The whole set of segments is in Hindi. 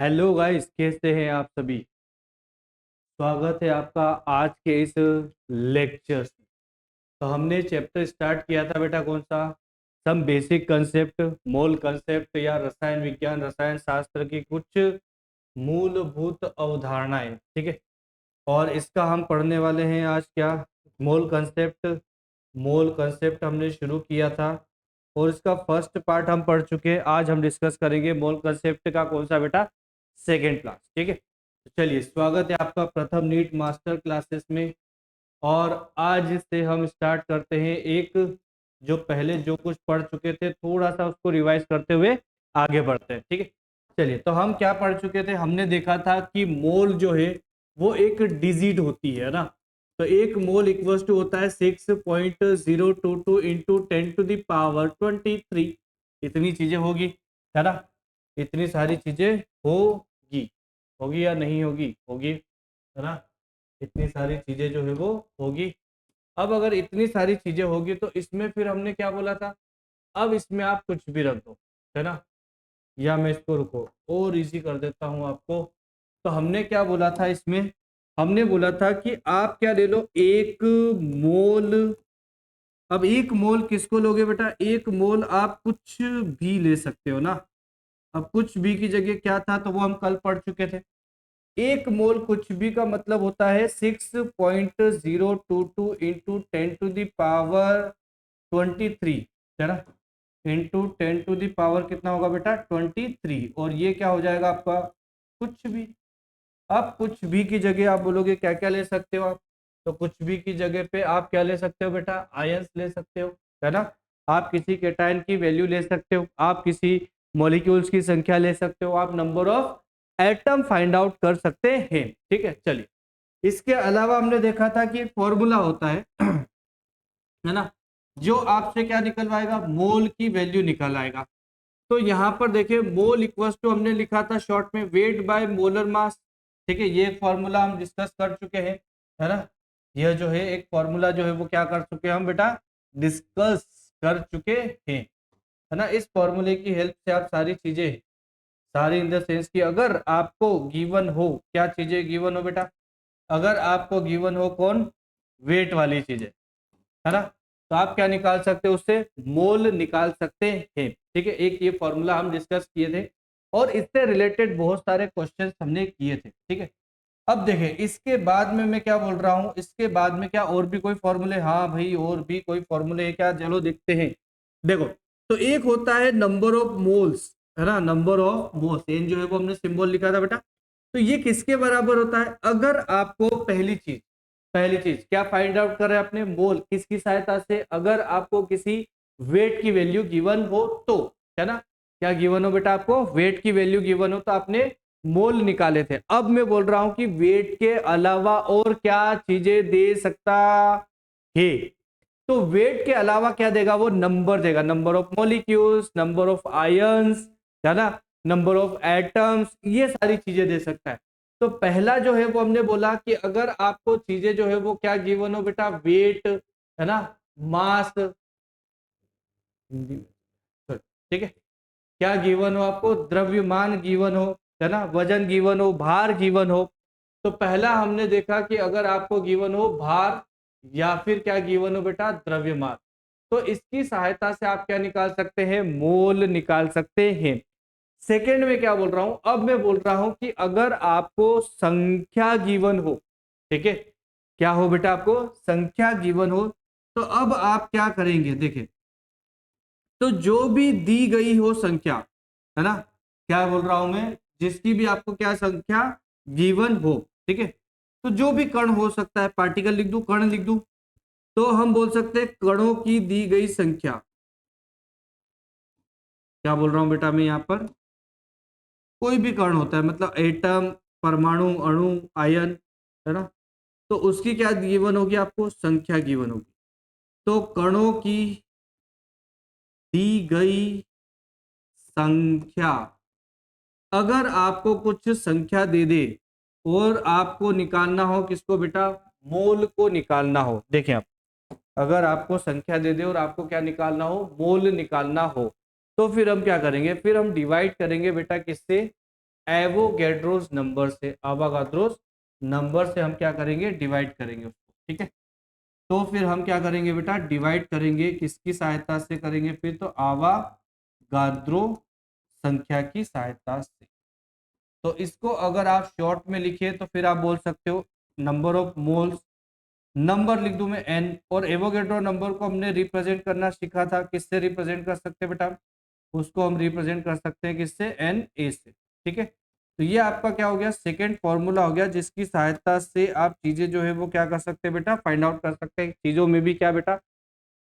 हेलो गाइस, कैसे हैं आप सभी। स्वागत है आपका आज के इस लेक्चर में। तो हमने चैप्टर स्टार्ट किया था बेटा, कौन सा? Some basic concept, mole concept या रसायन विज्ञान रसायन शास्त्र की कुछ मूलभूत अवधारणाएं, ठीक है। और इसका हम पढ़ने वाले हैं आज क्या? मोल कंसेप्ट। मोल कंसेप्ट हमने शुरू किया था और इसका फर्स्ट पार्ट हम पढ़ चुके हैं। आज हम डिस्कस करेंगे मोल कंसेप्ट का कौन सा बेटा? सेकेंड क्लास, ठीक है। तो चलिए, स्वागत है आपका प्रथम नीट मास्टर क्लासेस में। और आज से हम स्टार्ट करते हैं एक, जो पहले जो कुछ पढ़ चुके थे थोड़ा सा उसको रिवाइज करते हुए आगे बढ़ते हैं, ठीक है। चलिए, तो हम क्या पढ़ चुके थे? हमने देखा था कि मोल जो है वो एक डिजिट होती है ना। तो एक मोल इक्वल्स टू होता है 6.022 इंटू 10⁻23। इतनी चीजें होगी, है ना। इतनी सारी चीजें होगी। होगी या नहीं होगी? होगी, है ना। इतनी सारी चीजें जो है वो होगी। अब अगर इतनी सारी चीजें होगी तो इसमें फिर हमने क्या बोला था? अब इसमें आप कुछ भी रख दो, है ना। या मैं इसको रुको और इजी कर देता हूं आपको। तो हमने क्या बोला था इसमें? हमने बोला था कि आप क्या ले लो, एक मोल। अब एक मोल किसको लोगे बेटा? एक मोल आप कुछ भी ले सकते हो ना। अब कुछ भी की जगह क्या था, तो वो हम कल पढ़ चुके थे। एक मोल कुछ भी का मतलब होता है 6.022 इंटू 10⁻23, है ना। इंटू 10 कितना होगा बेटा? 23। और ये क्या हो जाएगा आपका? कुछ भी। अब कुछ भी की जगह आप बोलोगे क्या क्या ले सकते हो आप? तो कुछ भी की जगह पे आप क्या ले सकते हो बेटा? आयंस ले सकते हो, है ना। आप किसी केटायन की वैल्यू ले सकते हो, आप किसी मॉलिक्यूल्स की संख्या ले सकते हो, आप number of atom find out कर सकते हैं, ठीक है। चलिए, इसके अलावा हमने देखा था कि एक फॉर्मूला होता है है ना, जो आपसे क्या निकलवाएगा? मोल की वैल्यू निकल आएगा। तो यहाँ पर देखिए, मोल इक्वल्स टू हमने लिखा था शॉर्ट में वेट बाय मोलर मास, ठीक है। ये एक फॉर्मूला हम डिस्कस कर चुके हैं, है ना। यह जो है एक फॉर्मूला जो है वो क्या कर चुके हैं हम बेटा? डिस्कस कर चुके हैं, है ना। इस फॉर्मूले की हेल्प से आप सारी चीजें, सारी इन द सेंस की, अगर आपको गिवन हो, क्या चीजें गिवन हो बेटा? अगर आपको गिवन हो कौन? वेट वाली चीजें, है ना। तो आप क्या निकाल सकते हो उससे? मोल निकाल सकते हैं, ठीक है। एक ये फॉर्मूला हम डिस्कस किए थे और इससे रिलेटेड बहुत सारे क्वेश्चंस हमने किए थे, ठीक है। अब देखें, इसके बाद में मैं क्या बोल रहा हूं, इसके बाद में क्या और भी कोई फॉर्मूले? हाँ भाई, और भी कोई फॉर्मूले है क्या? चलो देखते हैं। देखो, तो एक होता है नंबर ऑफ मोल्स, है ना। नंबर ऑफ मोल्स, एन जो है वो हमने सिंबल लिखा था बेटा। तो ये किसके बराबर होता है? अगर आपको पहली चीज क्या फाइंड आउट कर रहे हैं अपने? मोल। किसकी सहायता से? अगर आपको किसी वेट की वैल्यू गिवन हो तो, है ना। क्या गिवन हो बेटा? आपको वेट की वैल्यू गिवन हो तो आपने मोल निकाले थे। अब मैं बोल रहा हूं कि वेट के अलावा और क्या चीजें दे सकता है? तो वेट के अलावा क्या देगा? वो नंबर देगा, number of molecules, number of ions, है ना, नंबर ऑफ एटम्स, ये सारी चीजें दे सकता है। तो पहला जो है वो हमने बोला कि अगर आपको चीजें जो है वो क्या गिवन हो बेटा? वेट, है ना, मास, ठीक है। क्या गिवन हो आपको? द्रव्यमान गिवन हो, है ना, वजन गिवन हो, भार गिवन हो। तो पहला हमने देखा कि अगर आपको गिवन हो भार या फिर क्या गिवन हो बेटा? द्रव्यमान, तो इसकी सहायता से आप क्या निकाल सकते हैं? मोल निकाल सकते हैं। सेकंड में क्या बोल रहा हूं? अब मैं बोल रहा हूं कि अगर आपको संख्या गिवन हो, ठीक है, क्या हो बेटा? आपको संख्या गिवन हो, तो अब आप क्या करेंगे? देखिए, तो जो भी दी गई हो संख्या, है ना, क्या बोल रहा हूं मैं? जिसकी भी आपको क्या संख्या गिवन हो, ठीक है, तो जो भी कण हो सकता है, पार्टिकल लिख दूं, कण लिख दूं, तो हम बोल सकते हैं कणों की दी गई संख्या। क्या बोल रहा हूं बेटा मैं? यहां पर कोई भी कण होता है, मतलब एटम, परमाणु, अणु, आयन, है ना, तो उसकी क्या गिवन होगी? आपको संख्या गिवन होगी। तो कणों की दी गई संख्या, अगर आपको कुछ संख्या दे दे और आपको निकालना हो किसको बेटा? मोल को निकालना हो। देखें आप, अगर आपको संख्या दे दे और आपको क्या निकालना हो? मोल निकालना हो, तो फिर हम क्या करेंगे? फिर हम डिवाइड करेंगे बेटा किससे? एवोगैड्रोस नंबर से, आवागाद्रोस नंबर से हम क्या करेंगे, डिवाइड करेंगे उसको, ठीक है। तो फिर हम क्या करेंगे बेटा, डिवाइड करेंगे, किसकी सहायता से करेंगे फिर, तो आवागाद्रो संख्या की सहायता से। तो इसको अगर आप शॉर्ट में लिखिए तो फिर आप बोल सकते हो नंबर ऑफ मोल्स, नंबर लिख दूं मैं एन, और एवोगैड्रो नंबर को हमने रिप्रेजेंट करना सीखा था, किससे रिप्रेजेंट कर सकते हैं बेटा, उसको हम रिप्रेजेंट कर सकते हैं किससे, एन ए से, ठीक है। तो ये आपका क्या हो गया, सेकेंड फॉर्मूला हो गया, जिसकी सहायता से आप चीजें जो है वो क्या कर सकते हैं बेटा, फाइंड आउट कर सकते हैं। चीजों में भी क्या बेटा,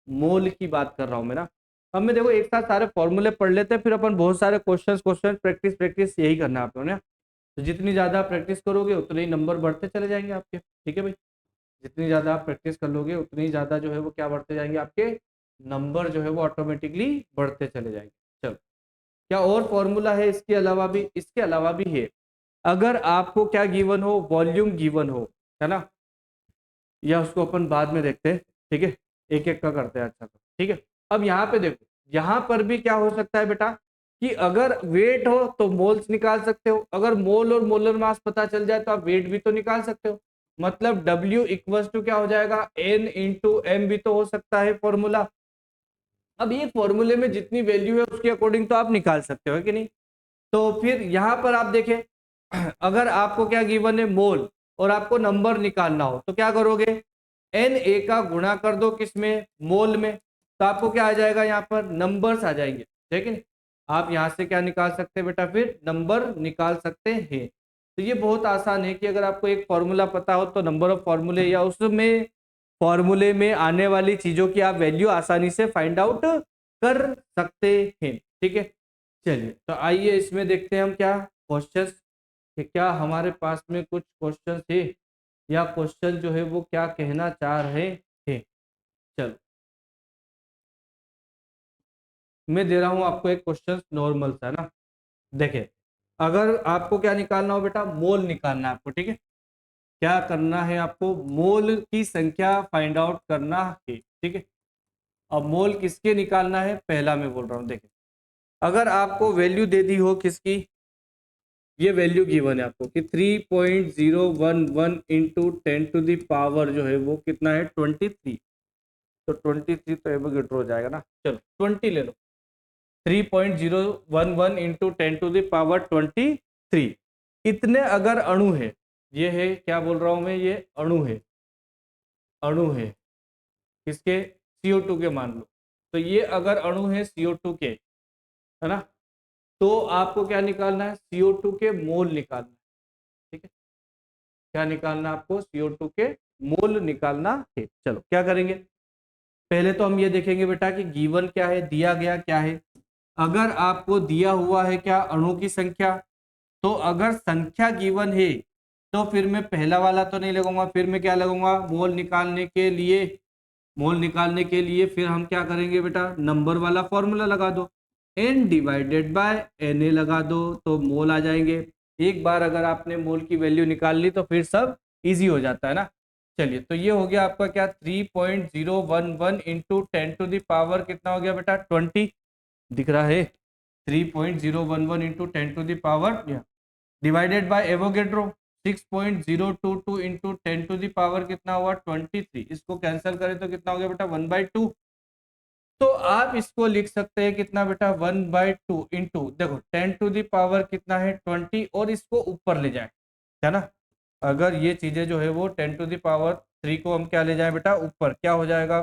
मोल की बात कर रहा हूं मैं ना। अब मैं देखो एक साथ सारे फॉर्मूले पढ़ लेते हैं, फिर अपन बहुत सारे क्वेश्चन प्रैक्टिस प्रैक्टिस यही करना है आप लोगों ने। तो जितनी ज्यादा प्रैक्टिस करोगे उतने ही नंबर बढ़ते चले जाएंगे आपके, ठीक है भाई। जितनी ज्यादा आप प्रैक्टिस कर लोगे उतनी ज्यादा जो है वो क्या बढ़ते जाएंगे, आपके नंबर जो है वो ऑटोमेटिकली बढ़ते चले जाएंगे। चलो, क्या और फॉर्मूला है इसके अलावा भी, इसके अलावा भी है। अगर आपको क्या गिवन हो, वॉल्यूम गिवन हो, है ना, या उसको अपन बाद में देखते हैं, ठीक है, एक एक का करते हैं। अच्छा तो ठीक है। अब यहाँ पे देखो, यहाँ पर भी क्या हो सकता है बेटा, कि अगर वेट हो तो मोल्स निकाल सकते हो, अगर मोल और मोलर मास पता चल जाए तो आप वेट भी तो निकाल सकते हो। मतलब W इक्वल टू क्या हो जाएगा, N इंटू एम भी तो हो सकता है फॉर्मूला। अब ये फॉर्मूले में जितनी वैल्यू है उसके अकॉर्डिंग तो आप निकाल सकते हो कि नहीं। तो फिर यहां पर आप देखें, अगर आपको क्या गिवन है, मोल, और आपको नंबर निकालना हो तो क्या करोगे, एन ए का गुणा कर दो किसमें, मोल में, तो आपको क्या आ जाएगा, यहाँ पर नंबर्स आ जाएंगे, ठीक है। आप यहाँ से क्या निकाल सकते हैं बेटा, फिर नंबर निकाल सकते हैं। तो ये बहुत आसान है कि अगर आपको एक फॉर्मूला पता हो तो नंबर ऑफ फॉर्मूले या उसमें फॉर्मूले में आने वाली चीजों की आप वैल्यू आसानी से फाइंड आउट कर सकते हैं, ठीक है। चलिए तो आइए इसमें देखते हैं हम क्या क्वेश्चंस, कि क्या हमारे पास में कुछ क्वेश्चंस है, या क्वेश्चन जो है वो क्या कहना चाह रहे हैं। चलो, मैं दे रहा हूं आपको एक क्वेश्चन नॉर्मल सा ना। देखे, अगर आपको क्या निकालना हो बेटा, मोल निकालना है आपको, ठीक है। क्या करना है आपको, मोल की संख्या फाइंड आउट करना है, ठीक है। अब मोल किसके निकालना है, पहला मैं बोल रहा हूं, देखे, अगर आपको वैल्यू दे दी हो किसकी, ये वैल्यू गिवन है आपको कि 3.011 इंटू 10 टू द पावर जो है वो कितना है, 23। तो 23 तो एवोगैड्रो हो जाएगा ना, चलो 20 ले लो। 3.011 इंटू 10 टू द पावर 23, इतने अगर अणु है, ये है क्या बोल रहा हूं मैं, ये अणु है, अणु है किसके, CO2 के मान लो। तो ये अगर अणु है CO2 के, है ना, तो आपको क्या निकालना है, CO2 के मोल निकालना है, ठीक है। क्या निकालना है आपको, CO2 के मोल निकालना है। चलो क्या करेंगे, पहले तो हम ये देखेंगे बेटा कि गिवन क्या है, दिया गया क्या है। अगर आपको दिया हुआ है क्या, अणु की संख्या, तो अगर संख्या गिवन है तो फिर मैं पहला वाला तो नहीं लगाऊंगा, फिर मैं क्या लगाऊंगा, मोल निकालने के लिए, मोल निकालने के लिए फिर हम क्या करेंगे बेटा, नंबर वाला फॉर्मूला लगा दो, n डिवाइडेड बाय Na लगा दो तो मोल आ जाएंगे। एक बार अगर आपने मोल की वैल्यू निकाल ली तो फिर सब इजी हो जाता है ना। चलिए तो ये हो गया आपका क्या, 3.011 इंटू 10 टू द पावर कितना हो गया बेटा, 20, दिख रहा है, 3.011 into 10 to the power divided by Avogadro 6.022 into 10 to the power कितना हुआ, 23। इसको कैंसिल करें तो कितना हो गया बेटा, 1/2। तो आप इसको लिख सकते हैं कितना बेटा, 1/2 इंटू, देखो 10 टू द पावर कितना है, 20, और इसको ऊपर ले जाए, है ना। अगर ये चीजें जो है वो 10 टू द पावर 3 को हम क्या ले जाए बेटा, ऊपर, क्या हो जाएगा,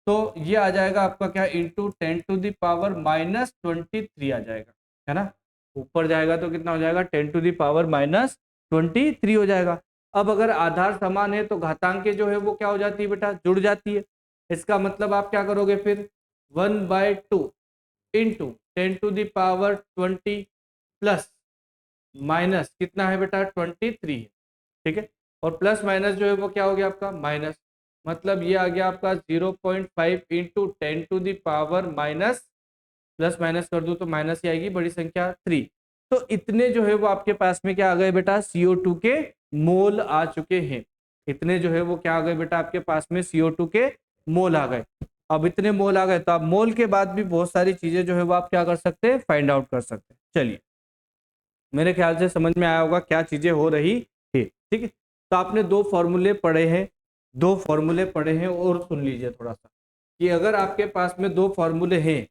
तो ये आ जाएगा आपका क्या, इंटू 10 टू द पावर -23 आ जाएगा, है ना। ऊपर जाएगा तो कितना हो जाएगा, 10 टू द पावर -23 हो जाएगा। अब अगर आधार समान है तो घातांक जो है वो क्या हो जाती है बेटा, जुड़ जाती है। इसका मतलब आप क्या करोगे फिर, 1/2 into 10 to the power 20 plus minus कितना है बेटा, 23 है, ठीक है। और प्लस माइनस जो है वो क्या हो गया आपका, माइनस, मतलब ये आ गया आपका 0.5 into 10 to the power minus, plus minus कर दूं तो माइनस ही आएगी, बड़ी संख्या 3। तो इतने जो है वो आपके पास में क्या आ गए बेटा, CO2 के मोल आ चुके हैं। इतने जो है वो क्या आ गए बेटा, आपके पास में CO2 के मोल आ गए। अब इतने मोल आ गए तो आप मोल के बाद भी बहुत सारी चीजें जो है वो आप क्या कर सकते हैं, फाइंड आउट कर सकते हैं। चलिए मेरे ख्याल से समझ में आया होगा क्या चीजें हो रही है। ठीक है, तो आपने दो फॉर्मूले पढ़े हैं, दो फॉर्मूले पढ़े हैं, और सुन लीजिए थोड़ा सा कि अगर आपके पास में दो फॉर्मूले हैं,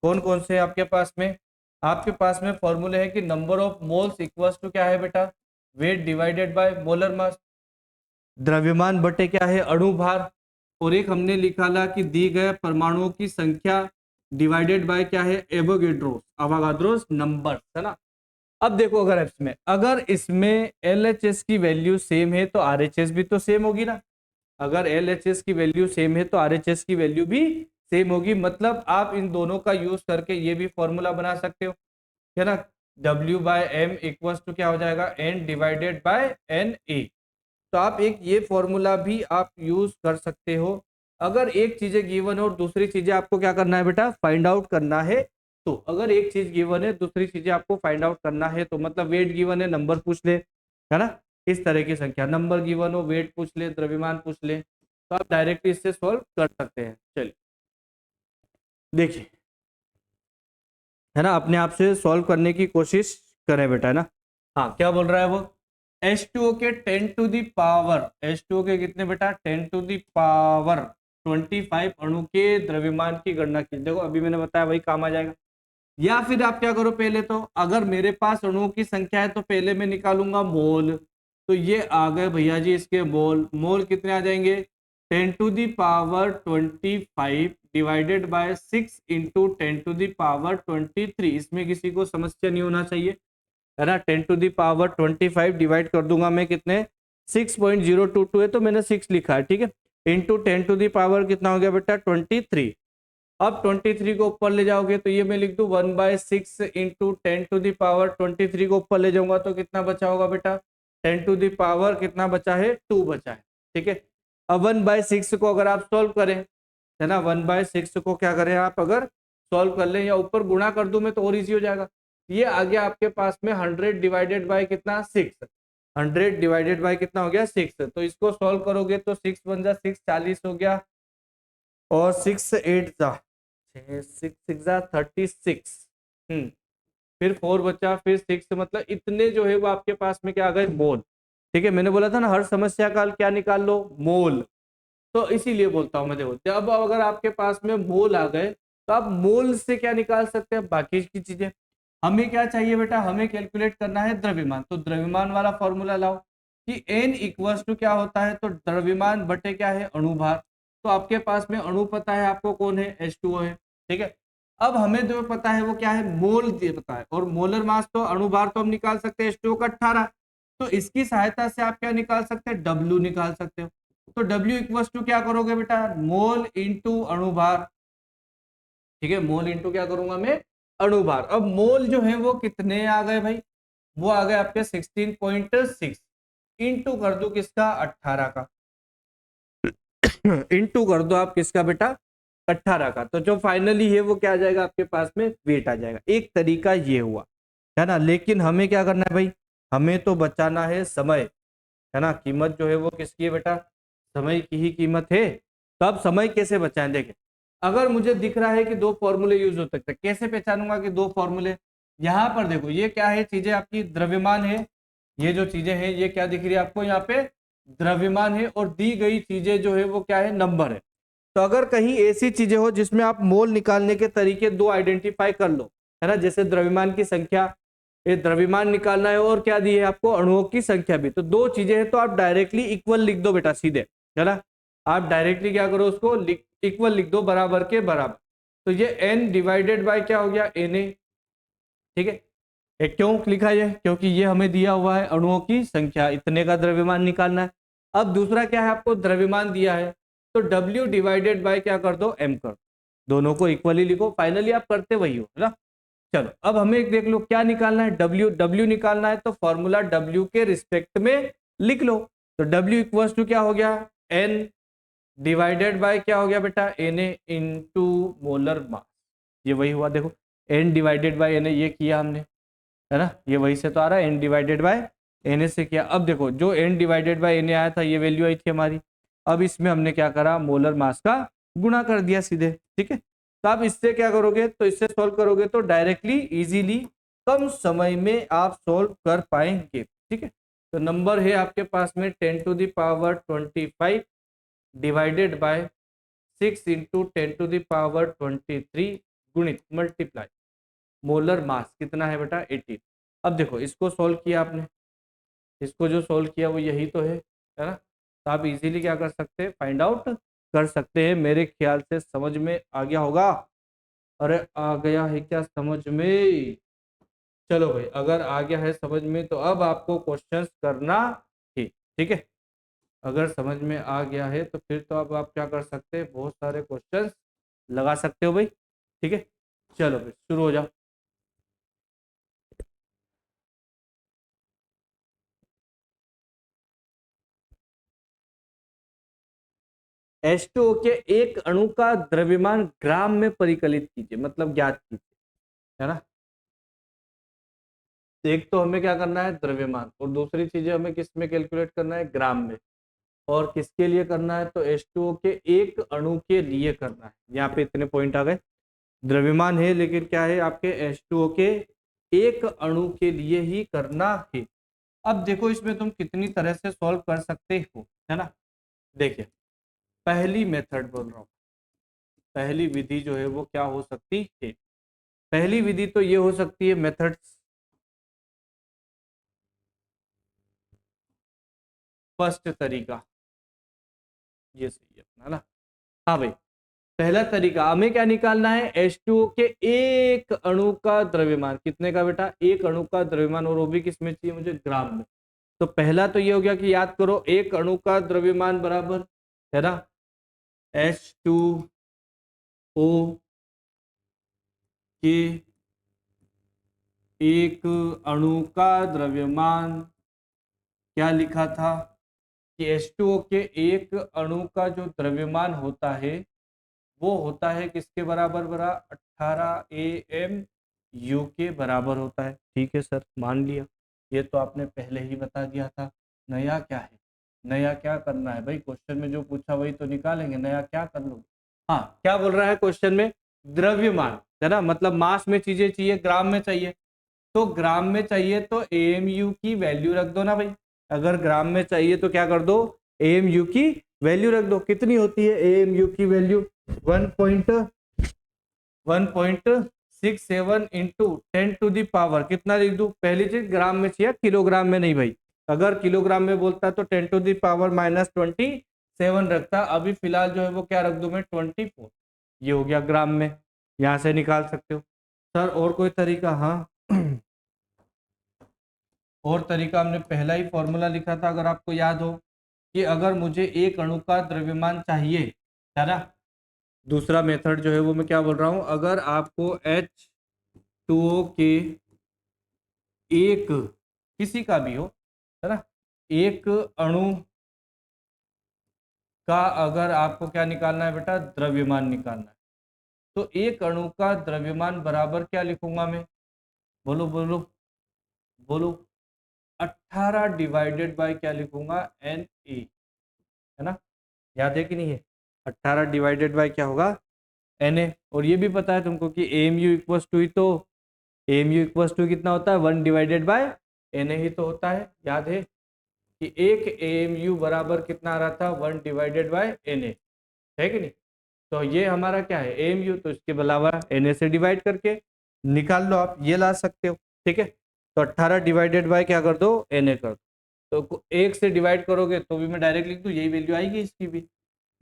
कौन कौन से आपके पास में, आपके पास में फॉर्मूले है कि number of moles equals to क्या है बेटा, weight divided by molar mass, द्रव्यमान बटे क्या है, अणु भार, और एक हमने निकाला कि दी गए परमाणुओं की संख्या डिवाइडेड बाय क्या है, अवोगाद्रोस नंबर, है ना। अब देखो अगर इसमें LHS की वैल्यू सेम है तो RHS भी तो सेम होगी ना। अगर LHS की वैल्यू सेम है तो RHS की वैल्यू भी सेम होगी, मतलब आप इन दोनों का यूज करके ये भी फॉर्मूला बना सकते हो, है ना। W/m इक्वल्स टू क्या हो जाएगा, N डिवाइडेड बाय Na। तो आप एक ये फॉर्मूला भी आप यूज कर सकते हो। अगर एक चीजें गिवन है और दूसरी चीजें आपको क्या करना है बेटा, फाइंड आउट करना है, तो अगर एक चीज गिवन है दूसरी चीजें आपको फाइंड आउट करना है, तो मतलब वेट गिवन है नंबर पूछ ले, है ना, इस तरह की संख्या, नंबर गिवन हो वेट पूछ ले द्रव्यमान पूछ ले, तो आप डायरेक्टली इससे सॉल्व कर सकते हैं। चलिए देखिए, है ना, अपने आप से सॉल्व करने की कोशिश करें बेटा, है ना। हाँ, क्या बोल रहा है वो, H2O के 10 टू दी पावर, H2O के कितने बेटा, 10 टू दी पावर 25 अणु के द्रव्यमान की गणना की। देखो अभी मैंने बताया वही काम आ जाएगा। या फिर आप क्या करो, पहले तो अगर मेरे पास अणुओं की संख्या है तो पहले मैं निकालूंगा मोल, तो ये आ गए भैया जी इसके मोल, मोल कितने आ जाएंगे, 10 to the power 25 divided by 6 into 10 to the power 23। इसमें किसी को समस्या नहीं होना चाहिए, है ना। 10 टू दी पावर 25 डिवाइड कर दूंगा मैं कितने, 6.022 है तो मैंने 6 लिखा है, ठीक है, इंटू 10 टू दी पावर कितना हो गया बेटा, 23। अब 23 को ऊपर ले जाओगे तो ये मैं लिख दूं 1/6 इंटू 10 टू दी पावर 23 को ऊपर ले जाऊंगा तो कितना बचा होगा बेटा, 10 टू दी पावर कितना बचा है, 2 बचा है, ठीक है। अब 1/6 को अगर आप सॉल्व करें, है ना, 1/6 को क्या करें आप, अगर सॉल्व कर लें या ऊपर गुणा कर दूं मैं तो और इजी हो जाएगा। ये आ गया आपके पास में 100 डिवाइडेड बाय कितना, 6, 100 डिवाइडेड बाय कितना हो गया, 6। तो इसको सॉल्व करोगे तो 6 बन जा 6, 40 हो गया, और 6 8 जा 6 6 जा 36, फिर 4 बचा, फिर 6, मतलब इतने जो है वो आपके पास में क्या आ गए, मोल। ठीक है, मैंने बोला था ना हर समस्या का हल क्या निकाल लो, मोल। तो इसीलिए बोलता हूं मैं, देखो जब अगर आपके पास में मोल आ गए तो आप मोल से क्या निकाल सकते हैं, बाकी की चीजें। हमें क्या चाहिए बेटा, हमें कैलकुलेट करना है द्रव्यमान, तो द्रव्यमान वाला फॉर्मूला लाओ कि N इक्वल्स टू क्या होता है, तो द्रव्यमान बटे क्या है, अणुभार। तो आपके पास में अणु पता है आपको कौन है, H2O है, ठीक है। अब हमें जो पता है वो क्या है, मोल पता है, और मोलर मास तो अणुभार तो हम निकाल सकते हैं H2O का 18। तो इसकी सहायता से आप क्या निकाल सकते हैं, W निकाल सकते हो। तो W इक्वल्स टू क्या करोगे बेटा, मोल इंटू अणुभार, ठीक है, मोल इंटू क्या करूंगा मैं, अणुभार। अब मोल जो है वो कितने आ गए भाई, वो आ गए आपके 16.6, इंटू कर दो किसका, 18 का, इंटू कर दो आप किसका बेटा, 18 का। तो जो फाइनली है वो क्या आ जाएगा आपके पास में, वेट आ जाएगा। एक तरीका ये हुआ, है ना। लेकिन हमें क्या करना है भाई, हमें तो बचाना है समय, है ना। कीमत जो है वो किसकी है बेटा, समय की ही कीमत है। तो अब समय कैसे बचाएं, देखें, अगर मुझे दिख रहा है कि दो फॉर्मूले यूज हो सकते हैं, कैसे पहचानूंगा कि दो फॉर्मूले, यहाँ पर देखो ये क्या है, चीजें आपकी द्रव्यमान है, ये जो चीजें हैं ये क्या दिख रही है आपको, यहाँ पे द्रव्यमान है, और दी गई चीजें जो है वो क्या है, नंबर है। तो अगर कहीं ऐसी चीजें हो जिसमें आप मोल निकालने के तरीके दो आइडेंटिफाई कर लो, है ना, जैसे द्रव्यमान की संख्या, ये द्रव्यमान निकालना है, और क्या दी है आपको, अणुओं की संख्या भी, तो दो चीजें हैं, तो आप डायरेक्टली इक्वल लिख दो बेटा सीधे, है ना। आप डायरेक्टली क्या करो, उसको इक्वल लिख दो, बराबर के बराबर। तो ये n डिवाइडेड बाय क्या हो गया, Na, ठीक है। ये क्यों लिखा है, क्योंकि ये हमें दिया हुआ है अणुओं की संख्या, इतने का द्रव्यमान निकालना है। अब दूसरा क्या है, आपको द्रव्यमान दिया है, तो W डिवाइडेड बाय क्या कर दो, M कर दो, दोनों को इक्वली लिखो, फाइनली आप करते वही हो, है ना। चलो अब हमें एक देख लो क्या निकालना है, W निकालना है, तो फॉर्मूला W के रिस्पेक्ट में लिख लो। तो W इक्वल्स टू क्या हो गया, N डिवाइडेड बाय क्या हो गया बेटा, Na इंटू मोलर मास। ये वही हुआ, देखो N डिवाइडेड बाय Na ये किया हमने, है ना, ये वही से तो आ रहा है, N डिवाइडेड बाय Na से किया। अब देखो जो N डिवाइडेड बाय Na आया था ये वैल्यू आई थी हमारी, अब इसमें हमने क्या करा, मोलर मास का गुणा कर दिया सीधे, ठीक है। तो आप इससे क्या करोगे, तो इससे सॉल्व करोगे तो डायरेक्टली इजीली कम समय में आप सोल्व कर पाएंगे। ठीक है, तो नंबर है आपके पास में 10⁻25 डिवाइडेड बाय 6 इंटू 10⁻23 गुणित मल्टीप्लाई मोलर मास कितना है बेटा 18। अब देखो इसको सोल्व किया आपने, इसको जो सोल्व किया वो यही तो है ना। तो आप इजीली क्या कर सकते हैं, फाइंड आउट कर सकते हैं। मेरे ख्याल से समझ में आ गया होगा। अरे आ गया है क्या समझ में? चलो भाई, अगर आ गया है समझ में तो अब आपको क्वेश्चंस करना ही। ठीक है, अगर समझ में आ गया है तो फिर तो अब आप क्या कर सकते हैं, बहुत सारे क्वेश्चंस लगा सकते हो भाई। ठीक है, चलो भाई शुरू हो जाओ। H2O के एक अणु का द्रव्यमान ग्राम में परिकलित कीजिए, मतलब ज्ञात कीजिए, है ना। एक तो हमें क्या करना है द्रव्यमान, और दूसरी चीजें हमें किस में कैलकुलेट करना है, ग्राम में। और किसके लिए करना है, तो H2O के एक अणु के लिए करना है। यहाँ पे इतने पॉइंट आ गए। द्रव्यमान है लेकिन क्या है आपके H2O के एक अणु के लिए ही करना है। अब देखो इसमें तुम कितनी तरह से सॉल्व कर सकते हो, है ना। देखिए पहली मेथड बोल रहा हूँ, पहली विधि जो है वो क्या हो सकती है। पहली विधि तो ये हो सकती है मेथड फर्स्ट तरीका, ये सही है अपना ना। हाँ भाई, पहला तरीका हमें क्या निकालना है, H2O के एक अणु का द्रव्यमान कितने का बेटा, एक अणु का द्रव्यमान, और वो भी किसमें चाहिए मुझे, ग्राम में। तो पहला तो ये हो गया कि याद करो एक अणु का द्रव्यमान बराबर है ना H2O के एक अणु का द्रव्यमान, क्या लिखा था कि H2O के एक अणु का जो द्रव्यमान होता है वो होता है किसके बराबर, 18 AMU के बराबर होता है। ठीक है सर, मान लिया, ये तो आपने पहले ही बता दिया था। नया क्या है, नया क्या करना है भाई, क्वेश्चन में जो पूछा वही तो निकालेंगे, नया क्या कर लो। हाँ, क्या बोल रहा है क्वेश्चन में, द्रव्यमान है ना, मतलब मास में चीजें चाहिए, ग्राम में चाहिए। तो ग्राम में चाहिए तो AMU की वैल्यू रख दो ना भाई। अगर ग्राम में चाहिए तो क्या कर दो, AMU की वैल्यू रख दो। कितनी होती है AMU की वैल्यू, 1.67 इंटू 10⁻, कितना लिख दूं, पहली चीज ग्राम में चाहिए, किलोग्राम में नहीं भाई। अगर किलोग्राम में बोलता तो 10⁻⁻27 रखता, अभी फिलहाल जो है वो क्या रख दूं मैं, 24। ये हो गया ग्राम में, यहां से निकाल सकते हो। सर और कोई तरीका, हाँ और तरीका हमने पहला ही फॉर्मूला लिखा था अगर आपको याद हो, कि अगर मुझे एक अणु का द्रव्यमान चाहिए, है ना। दूसरा मेथड जो है वो मैं क्या बोल रहा हूं, अगर आपको H2O के एक, किसी का भी हो, है ना, एक अणु का अगर आपको क्या निकालना है बेटा, द्रव्यमान निकालना है, तो एक अणु का द्रव्यमान बराबर क्या लिखूंगा मैं, बोलो बोलो बोलो, 18 डिवाइडेड बाय क्या लिखूंगा, Na, है ना। याद है कि नहीं है, 18 डिवाइडेड बाय क्या होगा, Na। और ये भी पता है तुमको कि AMU इक्वल्स टू ही तो, AMU इक्वल्स टू कितना होता है, 1 डिवाइडेड बाय Na ही तो होता है। याद है कि एक AMU बराबर कितना आ रहा था, 1 डिवाइडेड बाय Na, है कि नहीं। तो ये हमारा क्या है AMU, तो इसके अलावा Na से डिवाइड करके निकाल लो, आप ये ला सकते हो। ठीक है, तो 18 डिवाइडेड बाय क्या कर दो, Na कर दो। तो एक से डिवाइड करोगे तो भी मैं डायरेक्ट लिख दूं, यही वैल्यू आएगी इसकी भी, है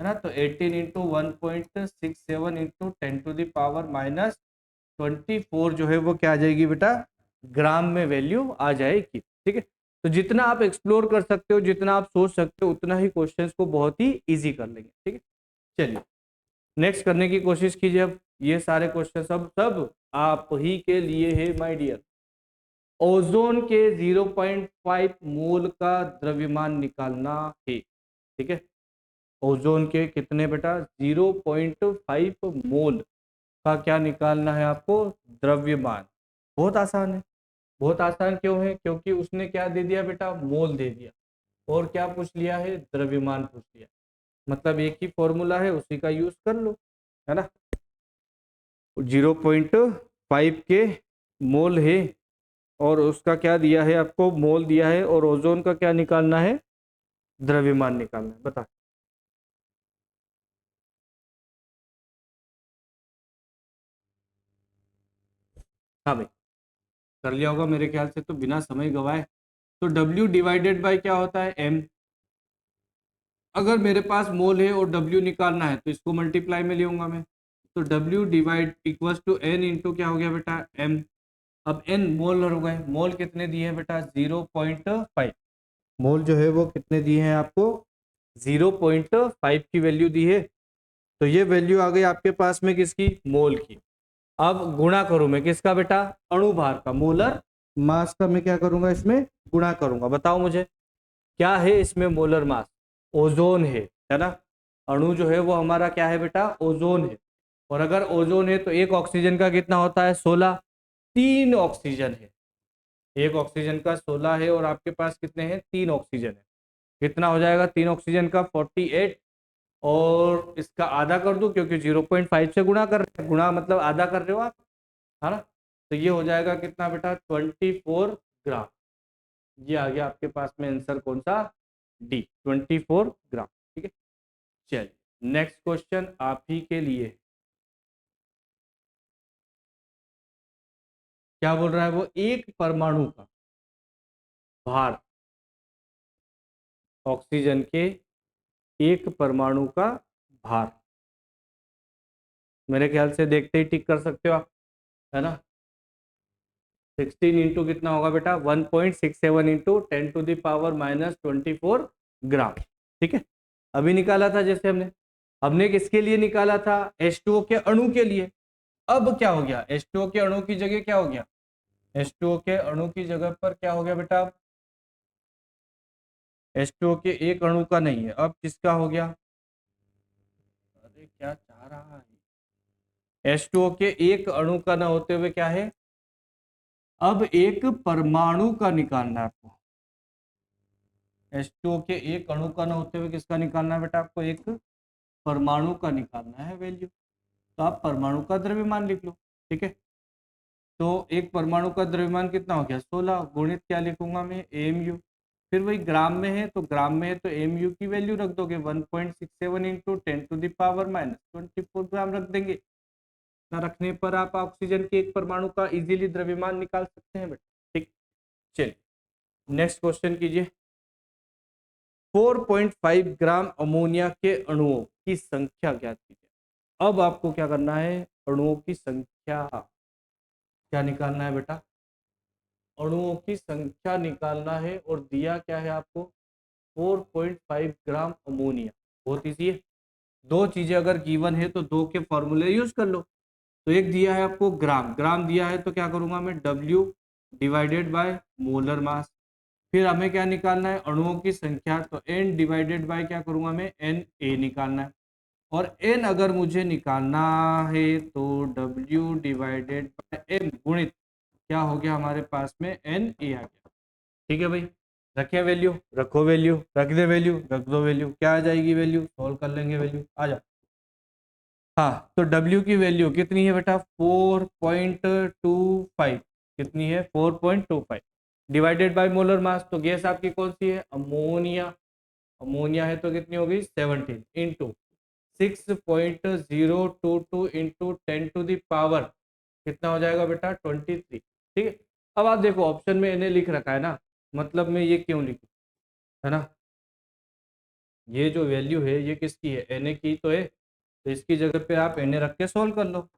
ना। तो 18 इंटू 1.67 इंटू 10⁻⁻24 जो है वो क्या आ जाएगी बेटा, ग्राम में वैल्यू आ जाएगी। ठीक है, तो जितना आप एक्सप्लोर कर सकते हो, जितना आप सोच सकते हो, उतना ही क्वेश्चंस को बहुत ही इजी कर लेंगे। ठीक है, चलिए नेक्स्ट करने की कोशिश कीजिए। अब ये सारे क्वेश्चन सब आप ही के लिए है माय डियर। ओजोन के 0.5 मोल का द्रव्यमान निकालना है। ठीक है, ओजोन के कितने बेटा, 0.5 मोल का क्या निकालना है आपको, द्रव्यमान। बहुत आसान है, बहुत आसान क्यों है, क्योंकि उसने क्या दे दिया बेटा, मोल दे दिया, और क्या पूछ लिया है, द्रव्यमान पूछ लिया। मतलब एक ही फॉर्मूला है, उसी का यूज कर लो, है ना। 0.5 के मोल है, और उसका क्या दिया है आपको, मोल दिया है, और ओजोन का क्या निकालना है, द्रव्यमान निकालना है। बता। हाँ भाई, कर लिया होगा मेरे ख्याल से, तो बिना समय गवाए। तो W डिवाइडेड बाय क्या होता है, M। अगर मेरे पास मोल है और W निकालना है तो इसको मल्टीप्लाई में ले लूंगा मैं। तो W divide equals to N into क्या हो गया बेटा, M। अब N मोल हो गए, मोल कितने दिए हैं बेटा, 0.5। मोल जो है वो कितने दिए हैं आपको, 0.5 की वैल्यू दी है। तो ये वैल्यू आ गई आपके पास में किसकी, मोल की। अब गुणा करूं मैं किसका बेटा, अणु भार का, मोलर मास का मैं क्या करूंगा, इसमें गुणा करूंगा। बताओ मुझे क्या है इसमें मोलर मास, ओजोन है ना। अणु जो है वो हमारा क्या है बेटा, ओजोन है। और अगर ओजोन है तो एक ऑक्सीजन का कितना होता है, 16। 3 ऑक्सीजन है, एक ऑक्सीजन का 16 है, और आपके पास कितने हैं, 3 ऑक्सीजन है। कितना हो जाएगा 3 ऑक्सीजन का, 48। और इसका आधा कर दूं क्योंकि 0.5 से गुणा कर रहे हैं, गुणा मतलब आधा कर रहे हो आप, है ना। तो ये हो जाएगा कितना बेटा, 24 ग्राम। ये आ गया आपके पास में आंसर, कौन सा, डी, 24 ग्राम। ठीक है, चलिए नेक्स्ट क्वेश्चन आप ही के लिए। क्या बोल रहा है वो, एक परमाणु का भार, ऑक्सीजन के एक परमाणु का भार। मेरे ख्याल से देखते ही टिक कर सकते हो आप, है ना। 16 इंटू कितना होगा बेटा, 1.67 इंटू 10⁻⁻24 ग्राम। ठीक है, अभी निकाला था जैसे हमने। हमने किसके लिए निकाला था, H2O के अणु के लिए। अब क्या हो गया, H2O के अणु की जगह क्या हो गया, H2O के अणु की जगह पर क्या हो गया बेटा, H2O के एक अणु का नहीं है, अब किसका हो गया। अरे क्या चाह रहा है, H2O के एक अणु का ना होते हुए क्या है, अब एक परमाणु का निकालना है आपको। H2O के एक अणु का ना होते हुए किसका निकालना है बेटा, आपको एक परमाणु का निकालना है वैल्यू। तो आप परमाणु का द्रव्यमान लिख लो। ठीक है, तो एक परमाणु का द्रव्यमान कितना हो गया, 16, गुणित क्या लिखूंगा मैं, एमयू। फिर वही ग्राम में है, तो ग्राम में है तो एमयू की वैल्यू रख दोगे, 1.67 इंटू 10⁻⁻24 ग्राम रख देंगे ना। रखने पर आप ऑक्सीजन के एक परमाणु का इजीली द्रव्यमान निकाल सकते हैं बेटा। ठीक, चलिए नेक्स्ट क्वेश्चन कीजिए। 4.5 ग्राम अमोनिया के अणुओं की संख्या ज्ञात कीजिए। अब आपको क्या करना है, अणुओं की संख्या क्या निकालना है बेटा, अणुओं की संख्या निकालना है, और दिया क्या है आपको, 4.5 ग्राम अमोनिया। बहुत इजी है, दो चीजें अगर गिवन है तो दो के फॉर्मूले यूज कर लो। तो एक दिया है आपको ग्राम, ग्राम दिया है तो क्या करूंगा मैं, W डिवाइडेड बाय मोलर मास। फिर हमें क्या निकालना है, अणुओं की संख्या, तो N डिवाइडेड बाय क्या करूंगा मैं, Na निकालना है। और N अगर मुझे निकालना है तो W डिवाइडेड बाय M गुणित क्या हो गया हमारे पास में, Na आ गया। ठीक है भाई, रखे वैल्यू, रखो वैल्यू, रख दे वैल्यू, रख दो वैल्यू, क्या आ जाएगी वैल्यू, सॉल्व कर लेंगे वैल्यू, आ जाओ। हाँ, तो W की वैल्यू कितनी है बेटा, 4.25। कितनी है, 4.25 डिवाइडेड बाय मोलर मास। तो गैस आपकी कौन सी है, अमोनिया। अमोनिया है तो कितनी होगी, 17 इंटू 6.022 इंटू 10⁻, कितना हो जाएगा बेटा, 23। ठीक है, अब आप देखो ऑप्शन में इन्हें लिख रखा है ना, मतलब मैं ये क्यों लिखूं, है ना। ये जो वैल्यू है ये किसकी है, Na की तो है, तो इसकी जगह पे आप Na रख के सोल्व कर लो।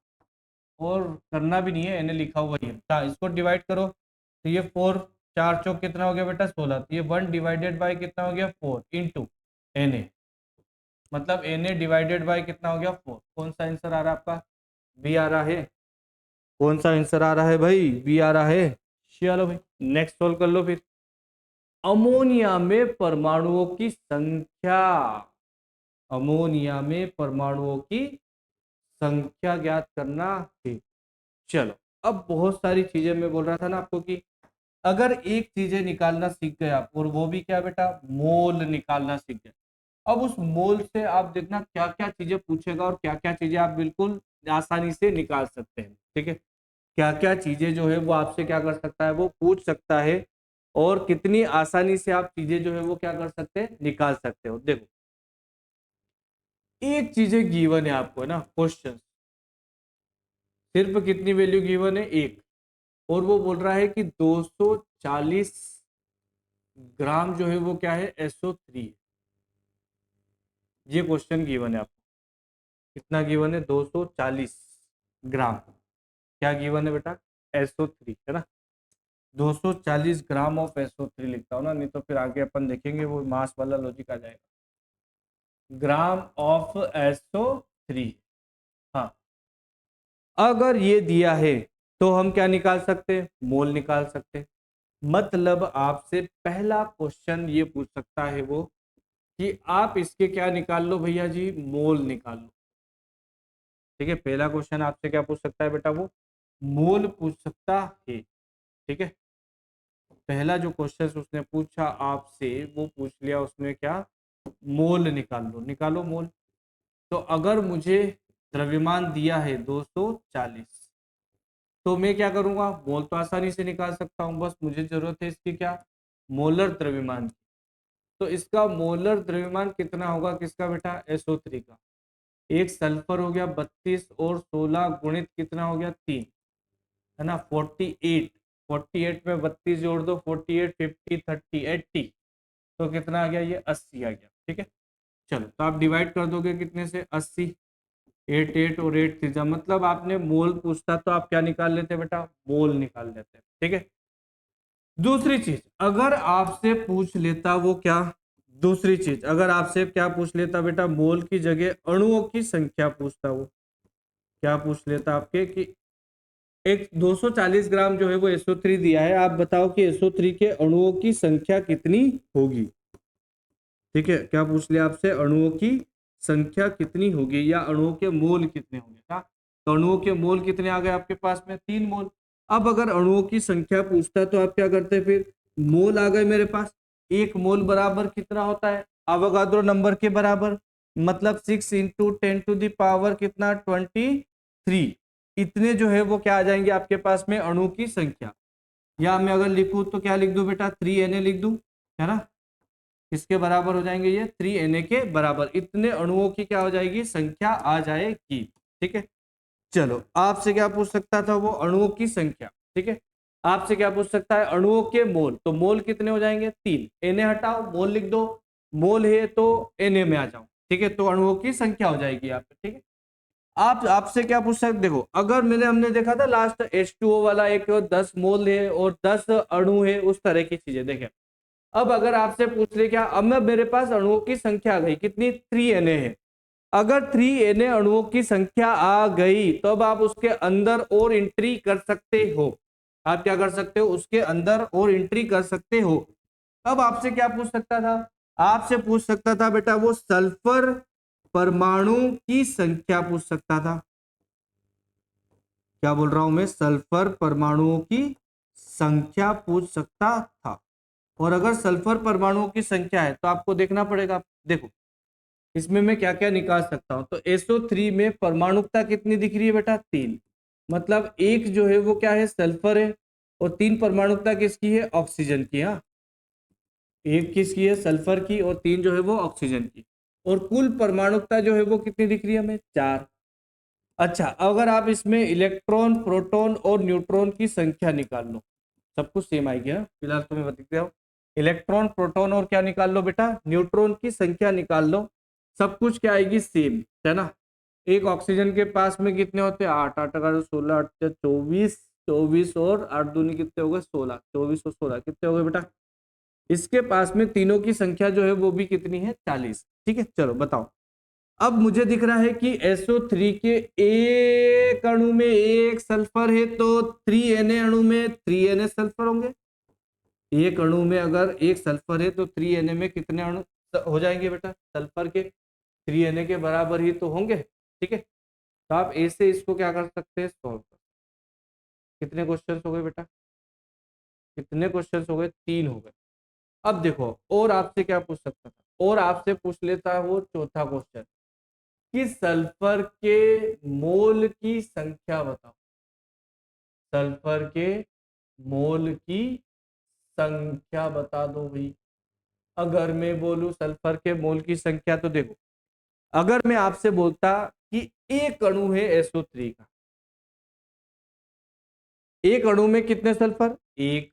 और करना भी नहीं है, Na लिखा हुआ ही है। इसको डिवाइड करो, तो ये 4, 4 चौक कितना हो गया बेटा, 16। तो ये 1 डिवाइडेड बाय कितना हो गया, 4 इंटू Na, मतलब Na डिवाइडेड बाय कितना हो गया, 4। कौन सा आंसर आ रहा है आपका, बी आ रहा है। कौन सा आंसर आ रहा है भाई, बी आ रहा है। चलो भाई नेक्स्ट सोल्व कर लो फिर। अमोनिया में परमाणुओं की संख्या, अमोनिया में परमाणुओं की संख्या ज्ञात करना है। चलो, अब बहुत सारी चीजें मैं बोल रहा था ना आपको कि अगर एक चीजें निकालना सीख गए आप, और वो भी क्या बेटा, मोल निकालना सीख गए। अब उस मोल से आप देखना क्या क्या चीजें पूछेगा और क्या क्या चीजें आप बिल्कुल आसानी से निकाल सकते हैं। ठीक है, क्या क्या चीजें जो है वो आपसे क्या कर सकता है, वो पूछ सकता है, और कितनी आसानी से आप चीजें जो है वो क्या कर सकते हैं, निकाल सकते हो। देखो एक चीजें गिवन है आपको, है ना, क्वेश्चन, सिर्फ कितनी वैल्यू गिवन है, एक, और वो बोल रहा है कि 240 ग्राम जो है वो क्या है, SO3। ये क्वेश्चन गिवन है आपको, कितना गिवन है, 240 ग्राम, क्या गिवन है बेटा, SO3, है ना। 240 ग्राम ऑफ SO3 लिखता हूँ ना, नहीं तो फिर आगे अपन देखेंगे वो मास वाला लॉजिक आ जाएगा। Gram of SO3। हाँ, अगर ये दिया है तो हम क्या निकाल सकते हैं, मोल निकाल सकते हैं। मतलब आपसे पहला क्वेश्चन ये पूछ सकता है वो कि आप इसके क्या निकाल लो भैया जी, मोल निकाल लो। ठीक है, पहला क्वेश्चन आपसे क्या पूछ सकता है बेटा, वो मोल पूछ सकता है। ठीक है, पहला जो क्वेश्चन उसने पूछा आपसे, वो पूछ लिया उसमें क्या, मोल निकाल लो, निकालो मोल। तो अगर मुझे द्रव्यमान दिया है 240, तो मैं क्या करूंगा, मोल तो आसानी से निकाल सकता हूं, बस मुझे जरूरत है इसकी क्या, मोलर द्रव्यमान की। तो इसका मोलर द्रव्यमान कितना होगा, किसका बेटा, SO3 का। एक सल्फर हो गया 32, और 16 गुणित कितना हो गया, 3, है ना, 48। 48 में 32 जोड़ दो, 48, 50, 30, 80, तो कितना आ गया, ये 80 आ गया। ठीक है, चलो तो आप डिवाइड कर दोगे कितने से, 80, 8 8 और 8 3 मतलब आपने मोल पूछता तो आप क्या निकाल लेते बेटा, मोल निकाल लेते। ठीक है, दूसरी चीज अगर आपसे पूछ लेता वो क्या, दूसरी चीज अगर आपसे क्या पूछ लेता बेटा, मोल की जगह अणुओं की संख्या पूछता, वो क्या पूछ लेता आपके कि एक 240 ग्राम जो है वो SO3 दिया है, आप बताओ कि SO3 के अणुओं की संख्या कितनी होगी। ठीक है, क्या पूछ लिया आपसे, अणुओं की संख्या कितनी होगी, या अणुओं के मोल कितने होंगे। क्या, तो अणुओं के मोल कितने आ गए आपके पास में, 3 मोल। अब अगर अणुओं की संख्या पूछता तो आप क्या करते, फिर मोल आ गए मेरे पास, एक मोल बराबर कितना होता है, अवोगाद्रो नंबर के बराबर, मतलब 6 इंटू 10 टू द पावर कितना, 23। इतने जो है वो क्या आ जाएंगे आपके पास में, अणु की संख्या। या मैं अगर लिखूं तो क्या लिख दूं बेटा, 3Na लिख दूं, है ना, किसके बराबर हो जाएंगे ये, 3Na के बराबर, इतने अणुओं की क्या हो जाएगी, संख्या आ जाएगी। ठीक है, चलो आपसे क्या पूछ सकता था वो, अणुओं की संख्या। ठीक है, आपसे क्या पूछ सकता है, अणुओं के मोल, तो मोल कितने हो जाएंगे, 3, Na हटाओ, मोल लिख दो, मोल है तो Na में आ जाओ। ठीक है, तो अणुओं की संख्या हो जाएगी यहाँ पे। ठीक है, आप आपसे क्या पूछ सकते, देखो अगर हमने देखा था लास्ट H2O वाला, एक 10 मोल है और 10 अणु है, उस तरह की चीजें देखें। अब अगर आपसे पूछ ले क्या, अब मैं मेरे पास अणुओं की संख्या आ गई कितनी, 3Na है। अगर 3Na अणुओं की संख्या आ गई तो अब आप उसके अंदर और एंट्री कर सकते हो। आप क्या कर सकते हो, उसके अंदर और एंट्री कर सकते हो। अब आपसे क्या पूछ सकता था, आपसे पूछ सकता था बेटा वो सल्फर परमाणु की संख्या पूछ सकता था। क्या बोल रहा हूं मैं, सल्फर परमाणुओं की संख्या पूछ सकता था। और अगर सल्फर परमाणुओं की संख्या है तो आपको देखना पड़ेगा, देखो इसमें मैं क्या क्या निकाल सकता हूं। तो SO3 में परमाणुकता कितनी दिख रही है बेटा, 3, मतलब एक जो है वो क्या है, सल्फर है, और 3 परमाणुकता किसकी है, ऑक्सीजन की। हाँ, एक किसकी है, सल्फर की, और 3 जो है वो ऑक्सीजन की। और कुल परमाणुकता जो है वो कितनी दिख रही है हमें, 4। अच्छा, अगर आप इसमें इलेक्ट्रॉन, प्रोटॉन और न्यूट्रॉन की संख्या निकाल लो, सब कुछ सेम आएगी। हाँ, फिलहाल तुम्हें बता देता हूं, इलेक्ट्रॉन, प्रोटॉन और क्या निकाल लो बेटा, न्यूट्रॉन की संख्या निकाल लो, सब कुछ क्या आएगी, सेम, है ना। एक ऑक्सीजन के पास में कितने होते हैं, 8 8 11 16 8 24, 24 और 8 दूनी कितने हो गए, 16, 24 और 16 कितने हो गए बेटा। इसके पास में तीनों की संख्या जो है वो भी कितनी है, 40। ठीक है, चलो बताओ। अब मुझे दिख रहा है कि SO3 के एक अणु में एक सल्फर है, तो 3Na अणु में 3Na सल्फर होंगे। एक अणु में अगर एक सल्फर है तो 3Na में कितने अणु हो जाएंगे बेटा, सल्फर के 3Na के बराबर ही तो होंगे। ठीक है, तो आप ऐसे इसको क्या कर सकते हैं, सॉल्व कर। कितने क्वेश्चन हो गए बेटा, कितने क्वेश्चन हो गए, 3 हो गए। अब देखो और आपसे क्या पूछ सकता था, और आपसे पूछ लेता है वो चौथा क्वेश्चन कि सल्फर के मोल की संख्या बताओ। सल्फर के मोल की संख्या बता दो भाई। अगर मैं बोलूं सल्फर के मोल की संख्या, तो देखो, अगर मैं आपसे बोलता कि एक अणु है SO3 का, एक अणु में कितने सल्फर, एक,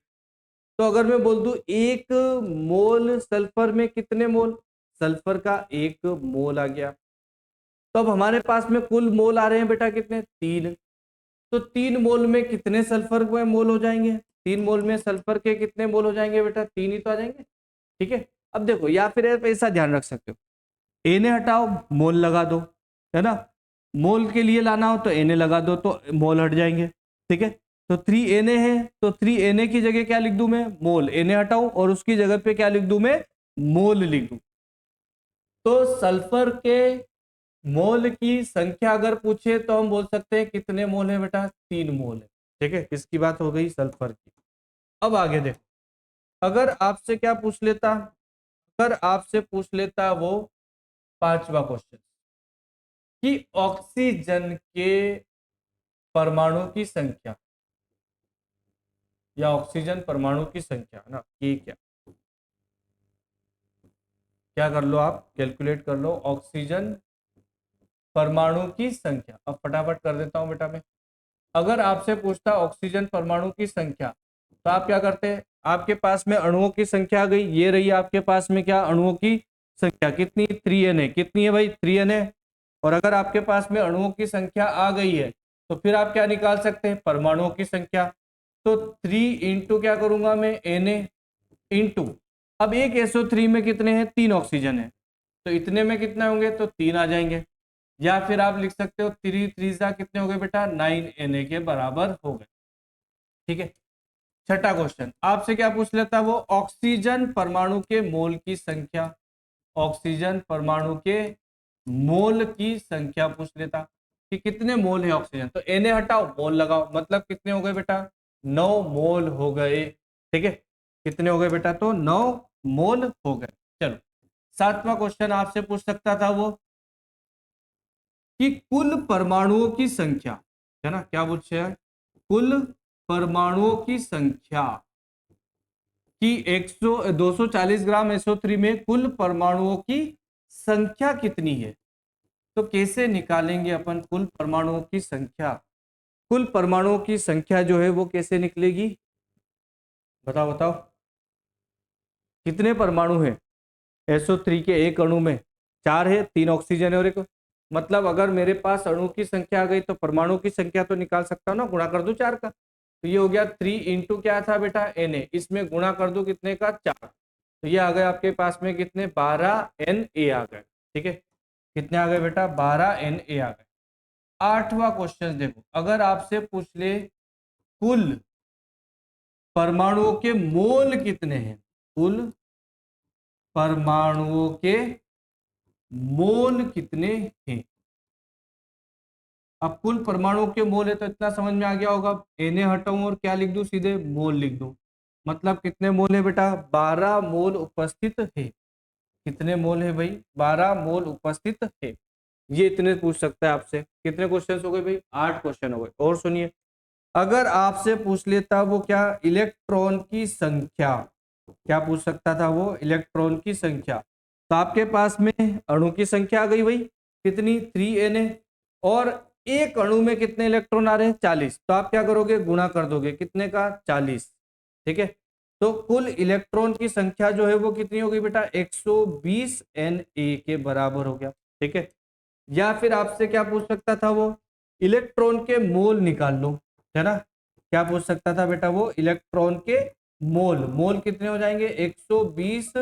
तो अगर मैं बोल दूं एक मोल सल्फर में कितने मोल, सल्फर का एक मोल आ गया, तो अब हमारे पास में कुल मोल आ रहे हैं बेटा कितने, तीन, तो तीन मोल में कितने सल्फर के मोल हो जाएंगे, तीन मोल में सल्फर के कितने मोल हो जाएंगे बेटा, तीन ही तो आ जाएंगे। ठीक है, अब देखो, या फिर आप ऐसा ध्यान रख सकते हो, एने हटाओ मोल लगा दो, है ना, मोल के लिए लाना हो तो एने लगा दो तो मोल हट जाएंगे। ठीक है, तो 3Na है, तो 3Na की जगह क्या लिख दूं मैं, मोल, एने हटाऊं और उसकी जगह पे क्या लिख दूं मैं, मोल लिख दूं। तो सल्फर के मोल की संख्या अगर पूछे तो हम बोल सकते हैं कितने मोल है बेटा, 3 मोल है। ठीक है, किसकी बात हो गई, सल्फर की। अब आगे देखो, अगर आपसे क्या पूछ लेता, अगर आपसे पूछ लेता वो 5वां क्वेश्चन कि ऑक्सीजन के परमाणु की संख्या, या ऑक्सीजन परमाणु की संख्या ना, ये क्या, क्या कर लो आप, कैलकुलेट कर लो ऑक्सीजन परमाणु की संख्या। अब फटाफट कर देता हूं बेटा मैं। अगर आपसे पूछता ऑक्सीजन परमाणु की संख्या, तो आप क्या करते हैं, आपके पास में अणुओं की संख्या आ गई, ये रही आपके पास में क्या, अणुओं की संख्या कितनी, 3Na, कितनी है भाई, 3Na। और अगर आपके पास में अणुओं की संख्या आ गई है, तो फिर आप क्या निकाल सकते हैं, परमाणुओं की संख्या। तो 3 इंटू क्या करूंगा मैं, Na इंटू, अब एक SO3 में कितने हैं, 3 ऑक्सीजन है, तो इतने में कितने होंगे, तो 3 आ जाएंगे। या फिर आप लिख सकते हो 3 3 कितने हो गए बेटा, 9Na के बराबर हो गए। ठीक है, छठा क्वेश्चन आपसे क्या पूछ लेता वो, ऑक्सीजन परमाणु के मोल की संख्या, ऑक्सीजन परमाणु के मोल की संख्या पूछ लेता कि कितने मोल है ऑक्सीजन, तो Na हटाओ मोल लगाओ, मतलब कितने हो गए बेटा, 9 मोल हो गए। ठीक है, कितने हो गए बेटा, तो 9 मोल हो गए। चलो, सातवां क्वेश्चन आपसे पूछ सकता था वो कि कुल परमाणुओं की संख्या, है ना, क्या पूछे है, कुल परमाणुओं की संख्या कि 240 ग्राम SO3 में कुल परमाणुओं की संख्या कितनी है। तो कैसे निकालेंगे अपन कुल परमाणुओं की संख्या, कुल परमाणुओं की संख्या जो है वो कैसे निकलेगी, बताओ बताओ, कितने परमाणु हैं SO3 के एक अणु में, 4 है, 3 ऑक्सीजन है और एक, मतलब अगर मेरे पास अणु की संख्या आ गई तो परमाणु की संख्या तो निकाल सकता हूँ ना, गुणा कर दूं 4 का, तो ये हो गया 3 इंटू क्या था बेटा, Na, इसमें गुणा कर दूं कितने का, 4, तो ये आ गए आपके पास में कितने, 12Na आ गए। ठीक है, कितने आ गए बेटा, 12Na आ गए। आठवां क्वेश्चन देखो, अगर आपसे पूछ ले कुल परमाणुओं के मोल कितने हैं, कुल परमाणुओं के मोल कितने हैं। अब कुल परमाणुओं के मोल है तो इतना समझ में आ गया होगा, Na हटाऊं और क्या लिख दूं, सीधे मोल लिख दूं, मतलब कितने मोल है बेटा, 12 मोल उपस्थित है। कितने मोल है भाई, 12 मोल उपस्थित है। ये इतने पूछ सकता है आपसे। कितने क्वेश्चन हो गए भाई, 8 क्वेश्चन हो गए। और सुनिए, अगर आपसे पूछ लेता वो क्या, इलेक्ट्रॉन की संख्या, क्या पूछ सकता था वो, इलेक्ट्रॉन की संख्या, तो आपके पास में अणु की संख्या आ गई भाई, कितनी, 3Na, और एक अणु में कितने इलेक्ट्रॉन आ रहे हैं, 40, तो आप क्या करोगे, गुणा कर दोगे, कितने का, 40। ठीक है, तो कुल इलेक्ट्रॉन की संख्या जो है वो कितनी हो गई बेटा, 120 Na के बराबर हो गया। ठीक है, या फिर आपसे क्या पूछ सकता था वो, इलेक्ट्रॉन के मोल निकाल लो, है ना, क्या पूछ सकता था बेटा वो, इलेक्ट्रॉन के मोल, मोल कितने हो जाएंगे, 120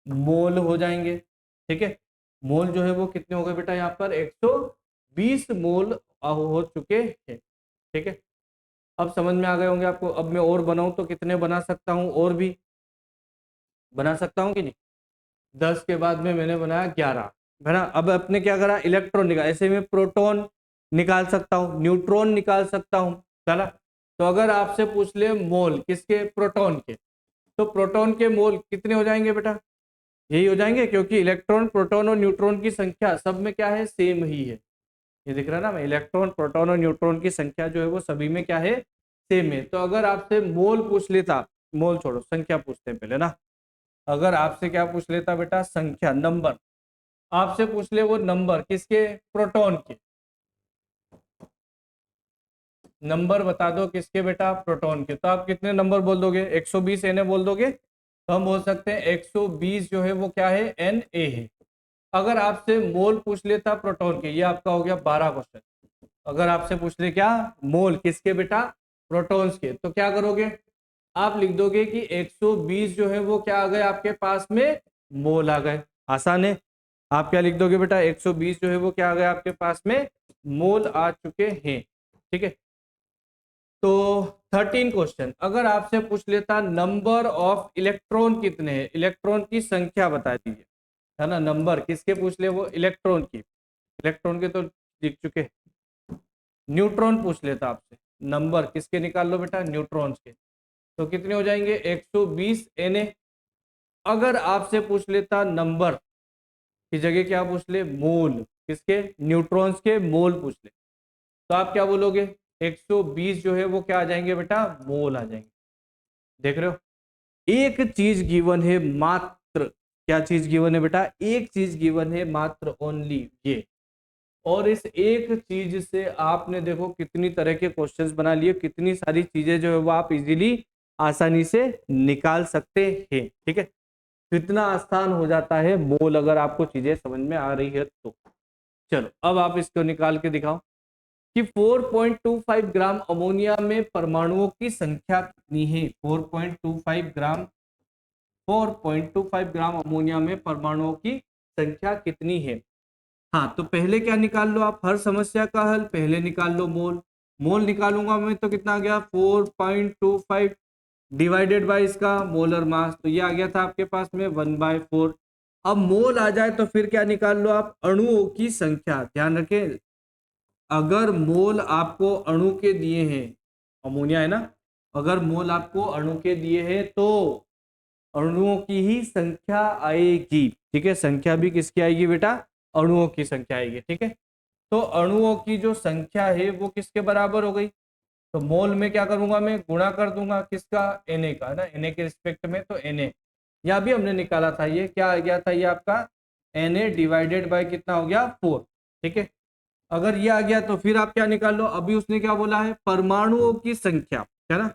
मोल हो जाएंगे। ठीक है, मोल जो है वो कितने हो गए बेटा, यहाँ पर 120 मोल हो चुके हैं। ठीक है, अब समझ में आ गए होंगे आपको। अब मैं और बनाऊं तो कितने बना सकता हूं, और भी बना सकता हूं कि नहीं, 10 के बाद में मैंने बनाया 11, है ना। अब अपने क्या करा, इलेक्ट्रॉन निकाल, ऐसे में प्रोटॉन निकाल सकता हूँ, न्यूट्रॉन निकाल सकता हूँ, चला। तो अगर आपसे पूछ ले मोल किसके, प्रोटॉन के, तो प्रोटॉन के मोल कितने हो जाएंगे बेटा, यही हो जाएंगे, क्योंकि इलेक्ट्रॉन प्रोटॉन और न्यूट्रॉन की संख्या सब में क्या है, सेम ही है। ये दिख रहा है ना, इलेक्ट्रॉन प्रोटॉन और न्यूट्रॉन की संख्या जो है वो सभी में क्या है, सेम है। तो अगर आपसे मोल पूछ लेता, मोल छोड़ो संख्या पूछते हैं पहले ना, अगर आपसे क्या पूछ लेता बेटा, संख्या नंबर, आपसे पूछ ले वो नंबर किसके, प्रोटॉन के, नंबर बता दो किसके बेटा, प्रोटॉन के, तो आप कितने नंबर बोल दोगे, 120 Na बोल दोगे। तो हम बोल सकते हैं 120 जो है वो क्या है, Na है। अगर आपसे मोल पूछ लेता प्रोटॉन के, ये आपका हो गया 12 क्वेश्चन। अगर आपसे पूछ ले क्या, मोल किसके बेटा, प्रोटॉन्स के, तो क्या करोगे, आप लिख दोगे कि 120 जो है वो क्या आ गए आपके पास में, मोल आ गए। आसान है। आप क्या लिख दोगे बेटा, 120 जो है वो क्या आ गए आपके पास में, मोल आ चुके हैं। ठीक है। तो 13 क्वेश्चन, अगर आपसे पूछ लेता नंबर ऑफ इलेक्ट्रॉन कितने हैं, इलेक्ट्रॉन की संख्या बता दीजिए, है ना, नंबर किसके पूछ ले, वो इलेक्ट्रॉन की, इलेक्ट्रॉन के तो लिख चुके। न्यूट्रॉन पूछ लेता आपसे, नंबर किसके निकाल लो बेटा, न्यूट्रॉन्स के, तो कितने हो जाएंगे 120 Na। अगर आपसे पूछ लेता नंबर की जगह क्या पूछ ले, मोल किसके, न्यूट्रॉन्स के मोल पूछ ले, तो आप क्या बोलोगे, 120 जो है वो क्या आ जाएंगे बेटा, मोल आ जाएंगे। देख रहे हो, एक चीज गिवन है मात्र, क्या चीज गिवन है बेटा, एक चीज गिवन है मात्र, ओनली ये, और इस एक चीज से आपने देखो कितनी तरह के क्वेश्चंस बना लिए, कितनी सारी चीजें जो है वो आप इजीली आसानी से निकाल सकते हैं। ठीक है, कितना आसान हो जाता है मोल, अगर आपको चीजें समझ में आ रही है तो। चलो अब आप इसको निकाल के दिखाओ कि 4.25 ग्राम अमोनिया में परमाणुओं की संख्या कितनी है, 4.25 ग्राम, 4.25 ग्राम अमोनिया में परमाणुओं की संख्या कितनी है। हाँ, तो पहले क्या निकाल लो आप, हर समस्या का हल पहले निकाल लो मोल, मोल निकालूंगा मैं तो कितना आ गया 4.25 डिवाइडेड बाय इसका मोलर मास, तो ये आ गया था आपके पास में 1/4। अब मोल आ जाए तो फिर क्या निकाल लो आप, अणुओं की संख्या। ध्यान रखें, अगर मोल आपको अणु के दिए हैं, अमोनिया है ना, अगर मोल आपको अणु के दिए हैं तो अणुओं की ही संख्या आएगी। ठीक है, संख्या भी किसकी आएगी बेटा, अणुओं की संख्या आएगी। ठीक है, तो अणुओं की जो संख्या है वो किसके बराबर हो गई, तो मोल में क्या करूंगा मैं, गुणा कर दूंगा किसका, Na का, ना Na के रिस्पेक्ट में, तो Na यहाँ भी हमने निकाला था, ये क्या आ गया था, ये आपका Na डिवाइडेड बाय कितना हो गया 4। ठीक है, अगर ये आ गया तो फिर आप क्या निकाल लो, अभी उसने क्या बोला है, परमाणुओं की संख्या, है ना।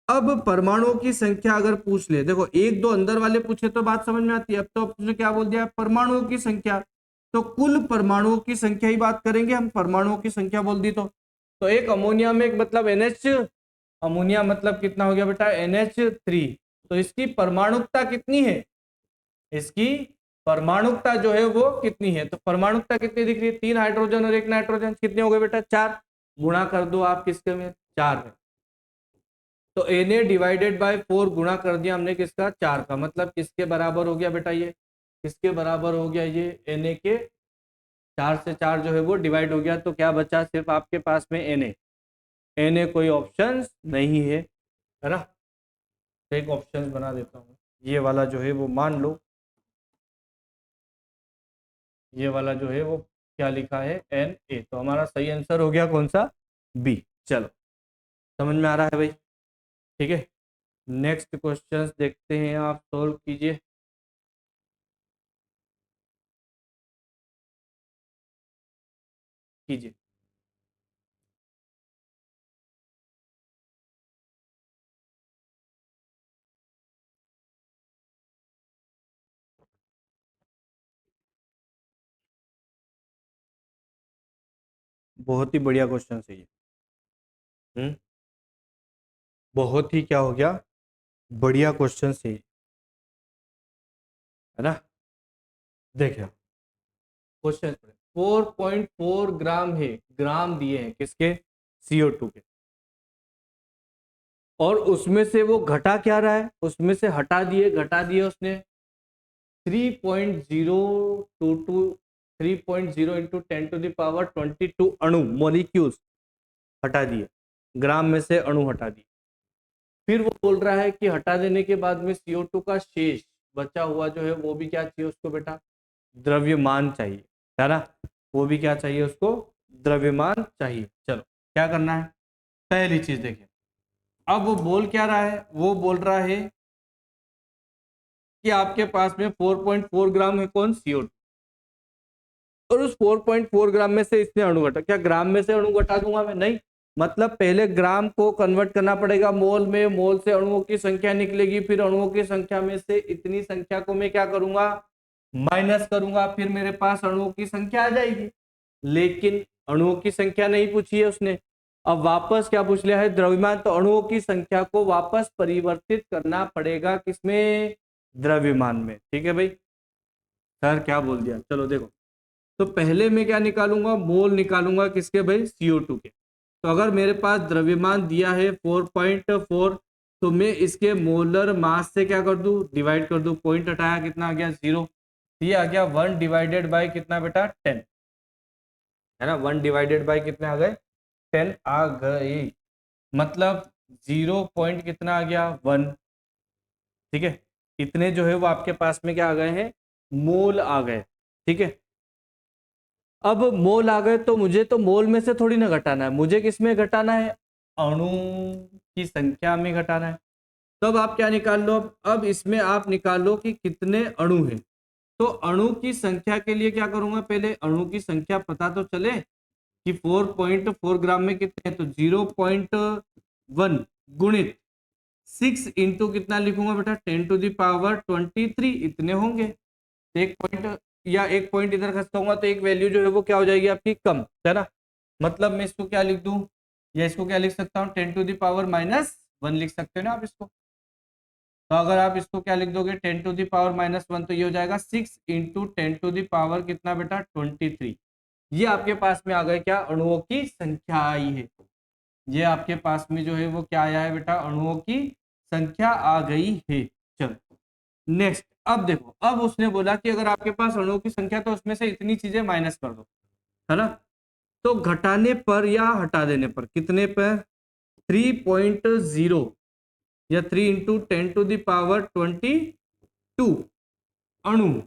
अब परमाणुओं की संख्या अगर पूछ ले, देखो एक दो अंदर वाले पूछे तो बात समझ में आती है, अब तो उसने क्या बोल दिया, परमाणुओं की संख्या, तो कुल परमाणुओं की संख्या ही बात करेंगे हम, परमाणुओं की संख्या बोल दी तो एक अमोनिया में एक मतलब NH, अमोनिया मतलब कितना हो गया बेटा, NH3, तो इसकी परमाणुकता कितनी है, इसकी परमाणुकता जो है वो कितनी है, तो परमाणुकता कितनी दिख रही है, 3 हाइड्रोजन और 1 नाइट्रोजन, कितने हो गए बेटा, 4, गुणा कर दो आप किसके में, 4 में, तो Na डिवाइडेड बाय 4 गुणा कर दिया हमने किसका, 4 का, मतलब किसके बराबर हो गया बेटा, ये किसके बराबर हो गया, ये Na के, 4 से 4 जो है वो डिवाइड हो गया, तो क्या बचा सिर्फ आपके पास में Na कोई ऑप्शन नहीं है ना। तो एक ऑप्शन बना देता हूँ, ये वाला जो है वो मान लो, ये वाला जो है वो क्या लिखा है, Na, तो हमारा सही आंसर हो गया कौन सा, बी। चलो समझ में आ रहा है भाई। ठीक है, नेक्स्ट क्वेश्चंस देखते हैं, आप सोल्व कीजिए। कीजिए। बहुत ही बढ़िया क्वेश्चन है ये। हम्म, बहुत ही क्या हो गया, बढ़िया क्वेश्चन है ना। देखिए क्वेश्चन, 4.4 ग्राम है, ग्राम दिए हैं किसके, CO2 के, और उसमें से वो घटा क्या रहा है, उसमें से घटा दिए उसने 3.022, 3.0 इंटू 10⁻22 अणु, मॉलिक्यूल्स हटा दिए, ग्राम में से अणु हटा दिए। फिर वो बोल रहा है कि हटा देने के बाद में CO2 का शेष बचा हुआ जो है वो भी क्या चाहिए उसको बेटा, द्रव्यमान चाहिए, है ना, वो भी क्या चाहिए उसको, द्रव्यमान चाहिए। चलो क्या करना है, पहली चीज देखिए, अब वो बोल क्या रहा है, वो बोल रहा है कि आपके पास में 4.4 ग्राम है कौन, CO2, और उस 4.4 ग्राम में से इसने अणु घटा, क्या ग्राम में से अणु घटा दूंगा मैं, नहीं, मतलब पहले ग्राम को कन्वर्ट करना पड़ेगा मोल में, मोल से अणुओं की संख्या निकलेगी, फिर अणुओं की संख्या में से इतनी संख्या को मैं क्या करूंगा, माइनस करूंगा, फिर मेरे पास अणुओं की संख्या आ जाएगी। लेकिन अणुओं की संख्या नहीं पूछी है उसने, अब वापस क्या पूछ लिया है, द्रव्यमान, तो अणुओं की संख्या को वापस परिवर्तित करना पड़ेगा किसमें, द्रव्यमान में। ठीक है भाई, सर क्या बोल दिया, चलो देखो, तो पहले मैं क्या निकालूंगा, मोल निकालूंगा किसके भाई, CO2 के। तो अगर मेरे पास द्रव्यमान दिया है 4.4, तो मैं इसके मोलर मास से क्या कर दूं, डिवाइड कर दूं, पॉइंट हटाया, कितना आ गया 0, ये आ गया 1 डिवाइडेड बाय कितना बेटा 10, है ना, 1 डिवाइडेड बाय कितने आ गए 10 आ गए, मतलब 0 पॉइंट कितना आ गया 1। ठीक है, इतने जो है वो आपके पास में क्या आ गए हैं, मोल आ गए। ठीक है, अब मोल आ गए तो मुझे तो मोल में से थोड़ी ना घटाना है, मुझे किस में घटाना है, अणु की संख्या में घटाना है। तब आप क्या निकाल लो, अब इसमें आप निकालो कि कितने अणु हैं। तो अणु की संख्या के लिए क्या करूंगा, पहले अणु की संख्या पता तो चले कि 4.4 ग्राम में कितने हैं, तो 0.1 गुणित 6 इंटू कितना लिखूंगा बेटा 10⁻23 इतने होंगे। एक पॉइंट या एक पॉइंट इधर खसता हूँ तो एक वैल्यू जो है वो क्या हो जाएगी आपकी कम, है ना, मतलब मैं इसको क्या लिख दूं, या इसको क्या लिख सकता हूँ 10⁻−1 लिख सकते हो ना आप इसको। तो अगर आप इसको क्या लिख दोगे 10⁻−1, तो ये हो जाएगा 6 इंटू 10 कितना बेटा 23। ये आपके पास में आ गए क्या, अणुओं की संख्या आई है, ये आपके पास में जो है वो क्या आया है बेटा, अणुओं की संख्या आ गई है। चलो नेक्स्ट, अब देखो, अब उसने बोला कि अगर आपके पास अणुओं की संख्या तो उसमें से इतनी चीजें माइनस कर दो, है ना, तो घटाने पर या हटा देने पर कितने पर, 3.0 या 3 इंटू 10⁻22 अणु,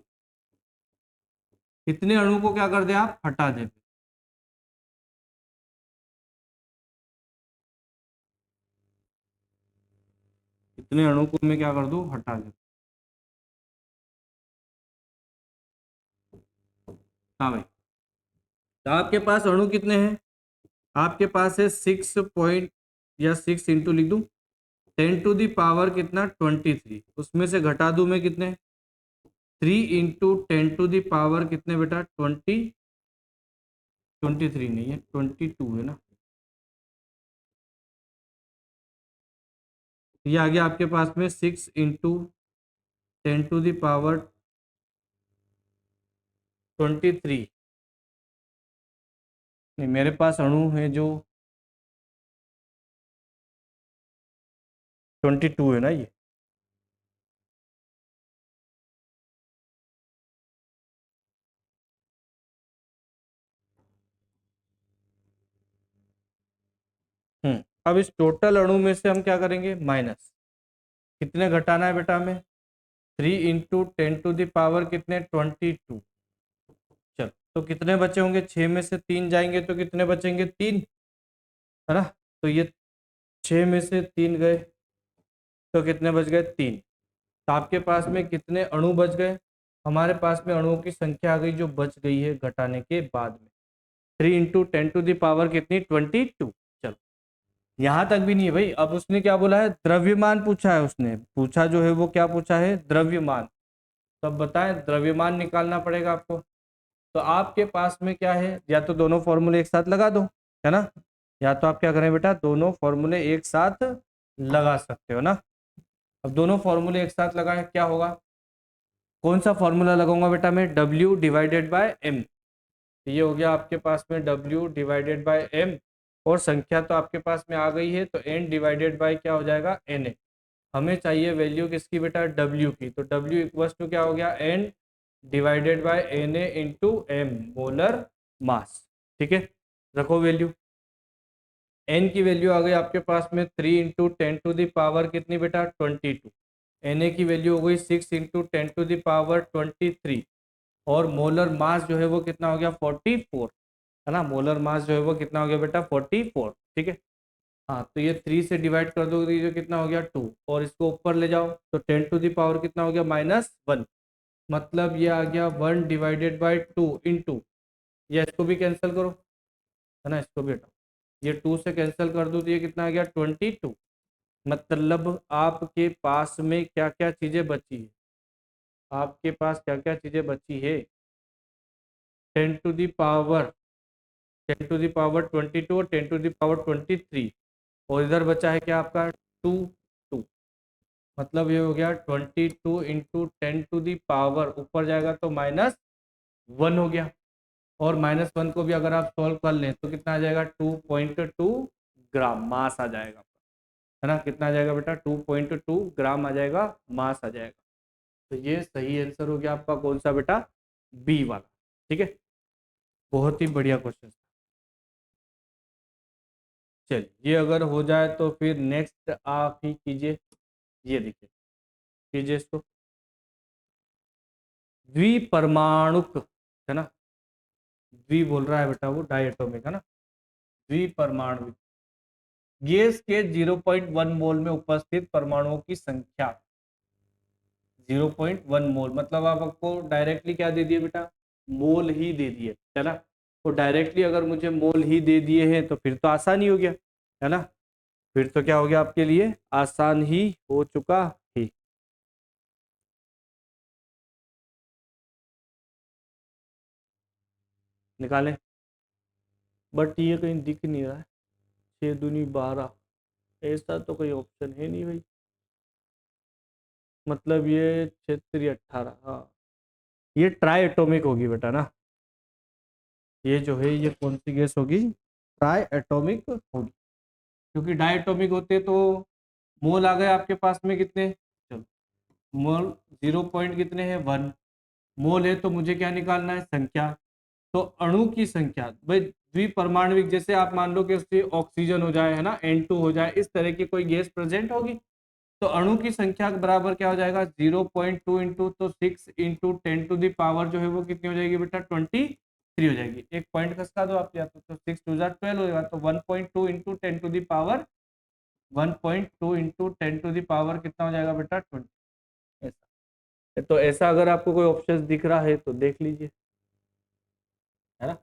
इतने अणु को क्या कर दे आप, हटा दे। इतने अणु को मैं क्या कर दूं, हटा दे। हाँ भाई, तो आपके पास अणु कितने हैं, आपके पास है 6 पॉइंट या 6 इंटू लिख दूं 10⁻ कितना 23, उसमें से घटा दूं मैं कितने 3 इंटू 10⁻ कितने बेटा 23 नहीं है 22 है ना, ये आ गया आपके पास में 6 इंटू 10⁻23। नहीं, मेरे पास अणु है जो 22 है ना ये, अब इस टोटल अणु में से हम क्या करेंगे माइनस, कितने घटाना है बेटा हमें 3 इंटू 10⁻ कितने 22। चल, तो कितने बचे होंगे, 6 में से 3 जाएंगे तो कितने बचेंगे 3, है ना, तो ये 6 में से 3 गए तो कितने बच गए 3। तो आपके पास में कितने अणु बच गए, हमारे पास में अणुओं की संख्या आ गई जो बच गई है घटाने के बाद में 3 इंटू 10⁻ कितनी 22। चलो, यहां तक भी नहीं है भाई, अब उसने क्या बोला है, द्रव्यमान पूछा है, उसने पूछा जो है वो क्या पूछा है, द्रव्यमान। तो अब बताएं, द्रव्यमान निकालना पड़ेगा आपको। तो आपके पास में क्या है, या तो दोनों फॉर्मूले एक साथ लगा दो, है ना, या तो आप क्या करें बेटा दोनों फॉर्मूले एक साथ लगा सकते हो ना। अब दोनों फॉर्मूले एक साथ लगाए क्या होगा, कौन सा फॉर्मूला लगाऊंगा बेटा मैं, W डिवाइडेड बाय M। ये हो गया आपके पास में W डिवाइडेड बाय M, और संख्या तो आपके पास में आ गई है, तो N डिवाइडेड बाय क्या हो जाएगा Na। हमें चाहिए वैल्यू किसकी बेटा W की, तो W इक्वल्स टू क्या हो गया N divided by Na into M molar mass. ठीक है, रखो वैल्यू, N की वैल्यू आ गई आपके पास में 3 इंटू 10⁻ कितनी बेटा 22, Na की वैल्यू हो गई 6 इंटू 10⁻23, और मोलर मास जो है वो कितना हो गया 44, है ना, मोलर मास जो है वो कितना हो गया बेटा 44। ठीक है, हाँ, तो ये 3 से डिवाइड कर दो तो ये कितना हो गया 2, और इसको ऊपर ले जाओ तो 10 टू द पावर कितना हो गया -1, मतलब ये आ गया 1 डिवाइडेड बाई 2 इंटू, या इसको भी कैंसिल करो, है ना, इसको भी हटाओ, ये 2 से कैंसिल कर दो तो ये कितना आ गया 22। मतलब आपके पास में क्या क्या चीजें बची है, आपके पास क्या क्या चीजें बची है, 10 टू द पावर 22 और 10 टू द पावर 23, और इधर बचा है क्या आपका 2 2, मतलब ये हो गया 22 इंटू 10 टू द पावर, ऊपर जाएगा तो -1 हो गया, और -1 को भी अगर आप सॉल्व कर लें तो कितना आ जाएगा 2.2 ग्राम मास आ जाएगा, है ना, कितना आ जाएगा बेटा 2.2 ग्राम आ जाएगा, मास आ जाएगा। तो ये सही आंसर हो गया आपका कौन सा बेटा, बी वाला। ठीक है, बहुत ही बढ़िया क्वेश्चन। चलिए, ये अगर हो जाए तो फिर नेक्स्ट आप ही कीजिए, ये देखिए, कीजिए इसको, द्विपरमाणुक, है ना, द्वि बोल रहा है बेटा वो डायटोमिक, है ना, द्विपरमाणुक गैस के 0.1 मोल में उपस्थित परमाणुओं की संख्या 0.1 मोल, मतलब आप आपको डायरेक्टली क्या दे दिए बेटा, मोल ही दे दिए, है ना, तो डायरेक्टली अगर मुझे मोल ही दे दिए हैं तो फिर तो आसान ही हो गया, है ना, फिर तो क्या हो गया आपके लिए, आसान ही हो चुका है। निकालें, बट ये कहीं दिख नहीं रहा है, 6 दूनी 12, ऐसा तो कोई ऑप्शन है नहीं भाई, मतलब ये 6 3 18, हाँ, ये ट्राई एटॉमिक होगी बेटा ना, ये जो है ये कौन सी गैस होगी, ट्राई एटॉमिक होगी, क्योंकि डाई एटॉमिक होते तो मोल आ गए आपके पास में कितने, चलो, मोल 0 कितने हैं 1, मोल है तो मुझे क्या निकालना है, संख्या, तो अणु की संख्या भाई, द्विपरमाणविक जैसे आप मान लो कि उससे ऑक्सीजन हो जाए, है ना, N2 हो जाए, इस तरह की कोई गैस प्रेजेंट होगी, तो अणु की संख्या बराबर क्या हो जाएगा 0.2 इंटू, तो 6 इंटू 10 टू द पावर जो है वो कितनी हो जाएगी बेटा 23 हो जाएगी, एक पॉइंट खसका दो आप, या तो 6 2 12 हो जाएगा, तो 1.2 into 10 to the power 1.2 into 10 to the power कितना हो जाएगा बेटा 20, ऐसा, तो ऐसा अगर आपको कोई ऑप्शन दिख रहा है तो देख लीजिए, है ना,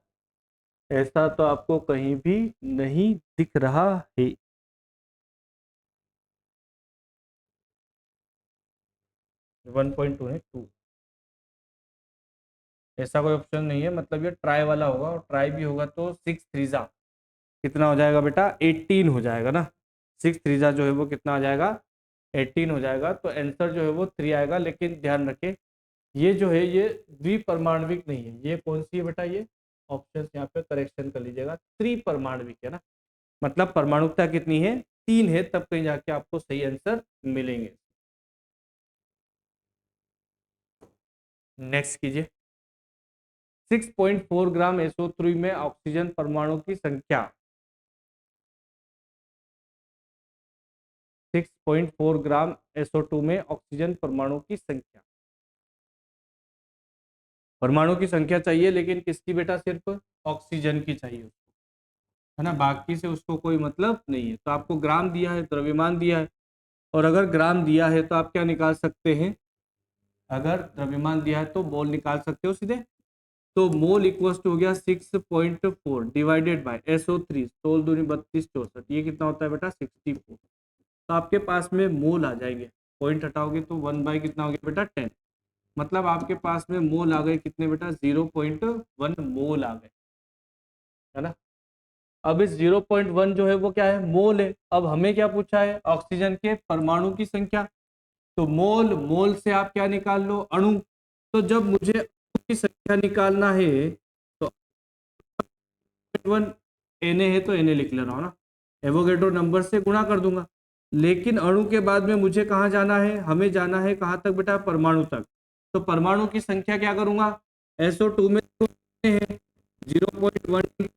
ऐसा तो आपको कहीं भी नहीं दिख रहा है। 1.2 है 2, ऐसा कोई ऑप्शन नहीं है, मतलब ये ट्राई वाला होगा, और ट्राई भी होगा तो 6 3 कितना हो जाएगा बेटा 18 हो जाएगा ना, 6 3 जो है वो कितना आ जाएगा 18 हो जाएगा, तो आंसर जो है वो 3 आएगा, लेकिन ध्यान रखें ये जो है ये द्विपरमाणविक नहीं है, ये कौन सी है बेटा, ये ऑप्शन यहाँ पे करेक्शन कर लीजिएगा, त्रिपरमाणविक है ना, मतलब परमाणुकता कितनी है 3 है, तब कहीं जाके आपको सही आंसर मिलेंगे। नेक्स्ट कीजिए, 6.4 ग्राम SO3 में ऑक्सीजन परमाणु की संख्या, 6.4 ग्राम SO2 में ऑक्सीजन परमाणु की संख्या, परमाणु की संख्या चाहिए लेकिन किसकी बेटा, सिर्फ ऑक्सीजन की चाहिए उसको, है ना, बाकी से उसको कोई मतलब नहीं है, तो आपको ग्राम दिया है, द्रव्यमान दिया है, और अगर ग्राम दिया है तो आप क्या निकाल सकते हैं, अगर द्रव्यमान दिया है तो मोल निकाल सकते हो सीधे, तो मोल इक्वल टू हो गया 6.4 डिवाइडेड बाय SO3 16 दूनी 32 64, ये कितना होता है बेटा 64, तो आपके पास में मोल आ जाएंगे, पॉइंट हटाओगे तो 1 बाय कितना हो गया बेटा 10, मतलब आपके पास में मोल आ गए कितने बेटा 0.1 मोल आ गए, है ना, अब इस 0.1 जो है वो क्या है, मोल है, अब हमें क्या पूछा है, ऑक्सीजन के परमाणु की संख्या, तो मोल, मोल से आप क्या निकाल लो अणु, तो जब मुझे अणु की संख्या निकालना है तो 1 Na है तो Na लिख ले रहा हूँ ना, एवोगैड्रो नंबर से गुणा कर दूंगा, लेकिन अणु के बाद में मुझे कहाँ जाना है, हमें जाना है कहाँ तक बेटा, परमाणु तक, तो परमाणु की संख्या क्या करूंगा, SO2 में है 0.1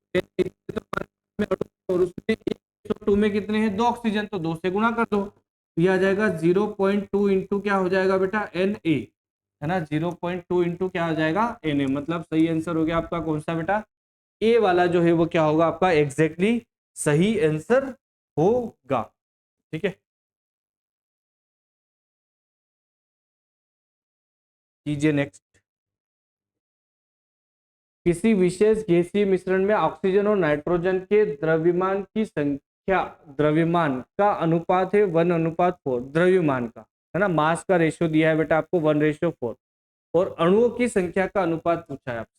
और उसमें SO2 में कितने हैं 2 ऑक्सीजन, तो 2 से गुणा कर दो, ये आ जाएगा 0.2 इंटू क्या हो जाएगा बेटा Na, है ना, 0.2 इंटू क्या आ जाएगा Na, मतलब सही आंसर हो गया आपका कौन सा बेटा, ए वाला जो है वो क्या होगा आपका एग्जैक्टली सही आंसर होगा। ठीक है, कीजिए नेक्स्ट। किसी विशेष गैसीय मिश्रण में ऑक्सीजन और नाइट्रोजन के द्रव्यमान की संख्या, द्रव्यमान का अनुपात है 1:4, द्रव्यमान का, है ना, मास का रेशियो दिया है बेटा आपको 1:4, और अणुओं की संख्या का अनुपात पूछा है आपसे।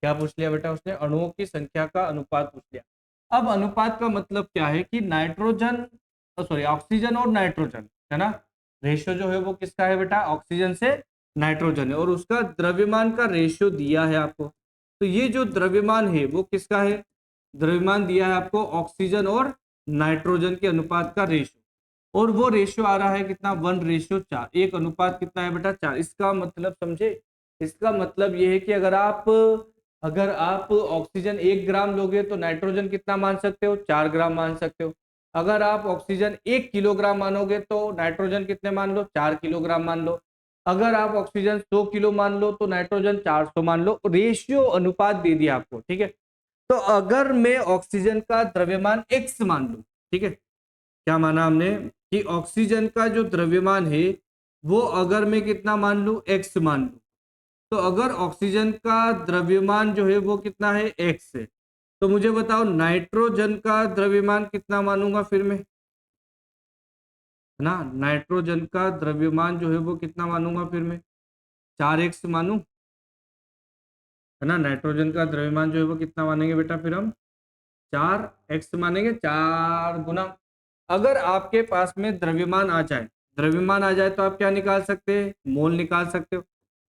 क्या पूछ लिया बेटा उसने? अणुओं की संख्या का अनुपात पूछ लिया। अब अनुपात का मतलब क्या है कि नाइट्रोजन, सॉरी, ऑक्सीजन और नाइट्रोजन, है ना, रेशियो जो है वो किसका है बेटा? ऑक्सीजन से नाइट्रोजन है, और उसका द्रव्यमान का रेशियो दिया है आपको। तो ये जो द्रव्यमान है वो किसका है? द्रव्यमान दिया है आपको ऑक्सीजन और नाइट्रोजन के अनुपात का रेशियो, और वो रेशियो आ रहा है कितना? 1:4, एक अनुपात कितना है बेटा? 4। इसका मतलब समझे? इसका मतलब ये है कि अगर आप ऑक्सीजन 1 ग्राम लोगे तो नाइट्रोजन कितना मान सकते हो? 4 ग्राम मान सकते हो। अगर आप ऑक्सीजन 1 किलोग्राम मानोगे तो नाइट्रोजन कितने मान लो? 4 किलोग्राम मान लो। अगर आप ऑक्सीजन 100 किलो मान लो तो नाइट्रोजन 400 मान लो। रेशियो अनुपात दे दिया आपको, ठीक है। तो अगर मैं ऑक्सीजन का द्रव्यमान x मान लू, ठीक है, क्या माना हमने कि ऑक्सीजन का जो द्रव्यमान है वो अगर मैं कितना मान लू? x मान लू, तो अगर ऑक्सीजन का द्रव्यमान जो है वो कितना है? x है, तो मुझे बताओ नाइट्रोजन का द्रव्यमान कितना मानूंगा फिर मैं, है ना? नाइट्रोजन का द्रव्यमान जो है वो कितना मानूंगा फिर मैं? 4x मानू, है ना? नाइट्रोजन का द्रव्यमान जो है वो कितना मानेंगे बेटा फिर हम? 4x मानेंगे, 4 गुना। अगर आपके पास में द्रव्यमान आ जाए, द्रव्यमान आ जाए तो आप क्या निकाल सकते हैं? मोल निकाल सकते हो।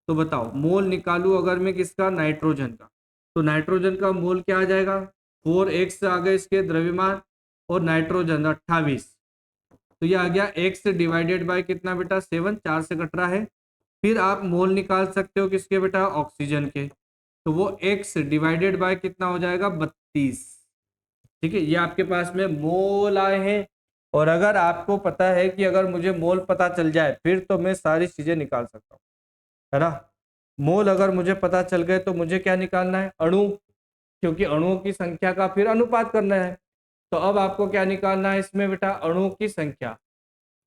तो बताओ, मोल निकालू अगर मैं किसका? नाइट्रोजन का, तो नाइट्रोजन का मोल क्या आ जाएगा? 4x आ गए इसके द्रव्यमान, और नाइट्रोजन 28, तो ये आ गया x डिवाइडेड बाय कितना बेटा? 7, 4 से कट रहा है। फिर आप मोल निकाल सकते हो किसके बेटा? ऑक्सीजन के, तो वो x डिवाइडेड बाय कितना हो जाएगा? 32। ठीक है, ये आपके पास में मोल आए हैं। और अगर आपको पता है कि अगर मुझे मोल पता चल जाए फिर तो मैं सारी चीजें निकाल सकता हूँ, है ना। मोल अगर मुझे पता चल गए तो मुझे क्या निकालना है? अणु, क्योंकि अणुओं की संख्या का फिर अनुपात करना है। तो अब आपको क्या निकालना है इसमें बेटा? अणुओं की संख्या।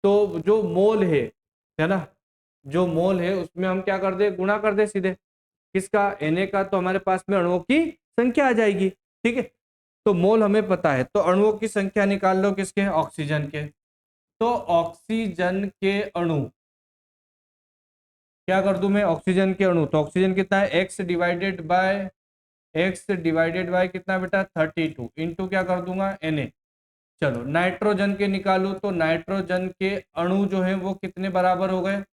तो जो मोल है ना, जो मोल है उसमें हम क्या कर दे? गुणा कर दे सीधे, किसका? Na का, तो हमारे पास में अणुओं की संख्या आ जाएगी। ठीक है, तो मोल हमें पता है, तो अणुओं की संख्या निकाल लो किसके? ऑक्सीजन के। तो ऑक्सीजन के अणु, क्या कर दूं मैं? ऑक्सीजन के अणु, तो ऑक्सीजन कितना है? x डिवाइडेड बाय कितना बेटा? 32 इंटू क्या कर दूंगा? Na। चलो नाइट्रोजन के निकालू, तो नाइट्रोजन के अणु जो है वो कितने बराबर हो गए?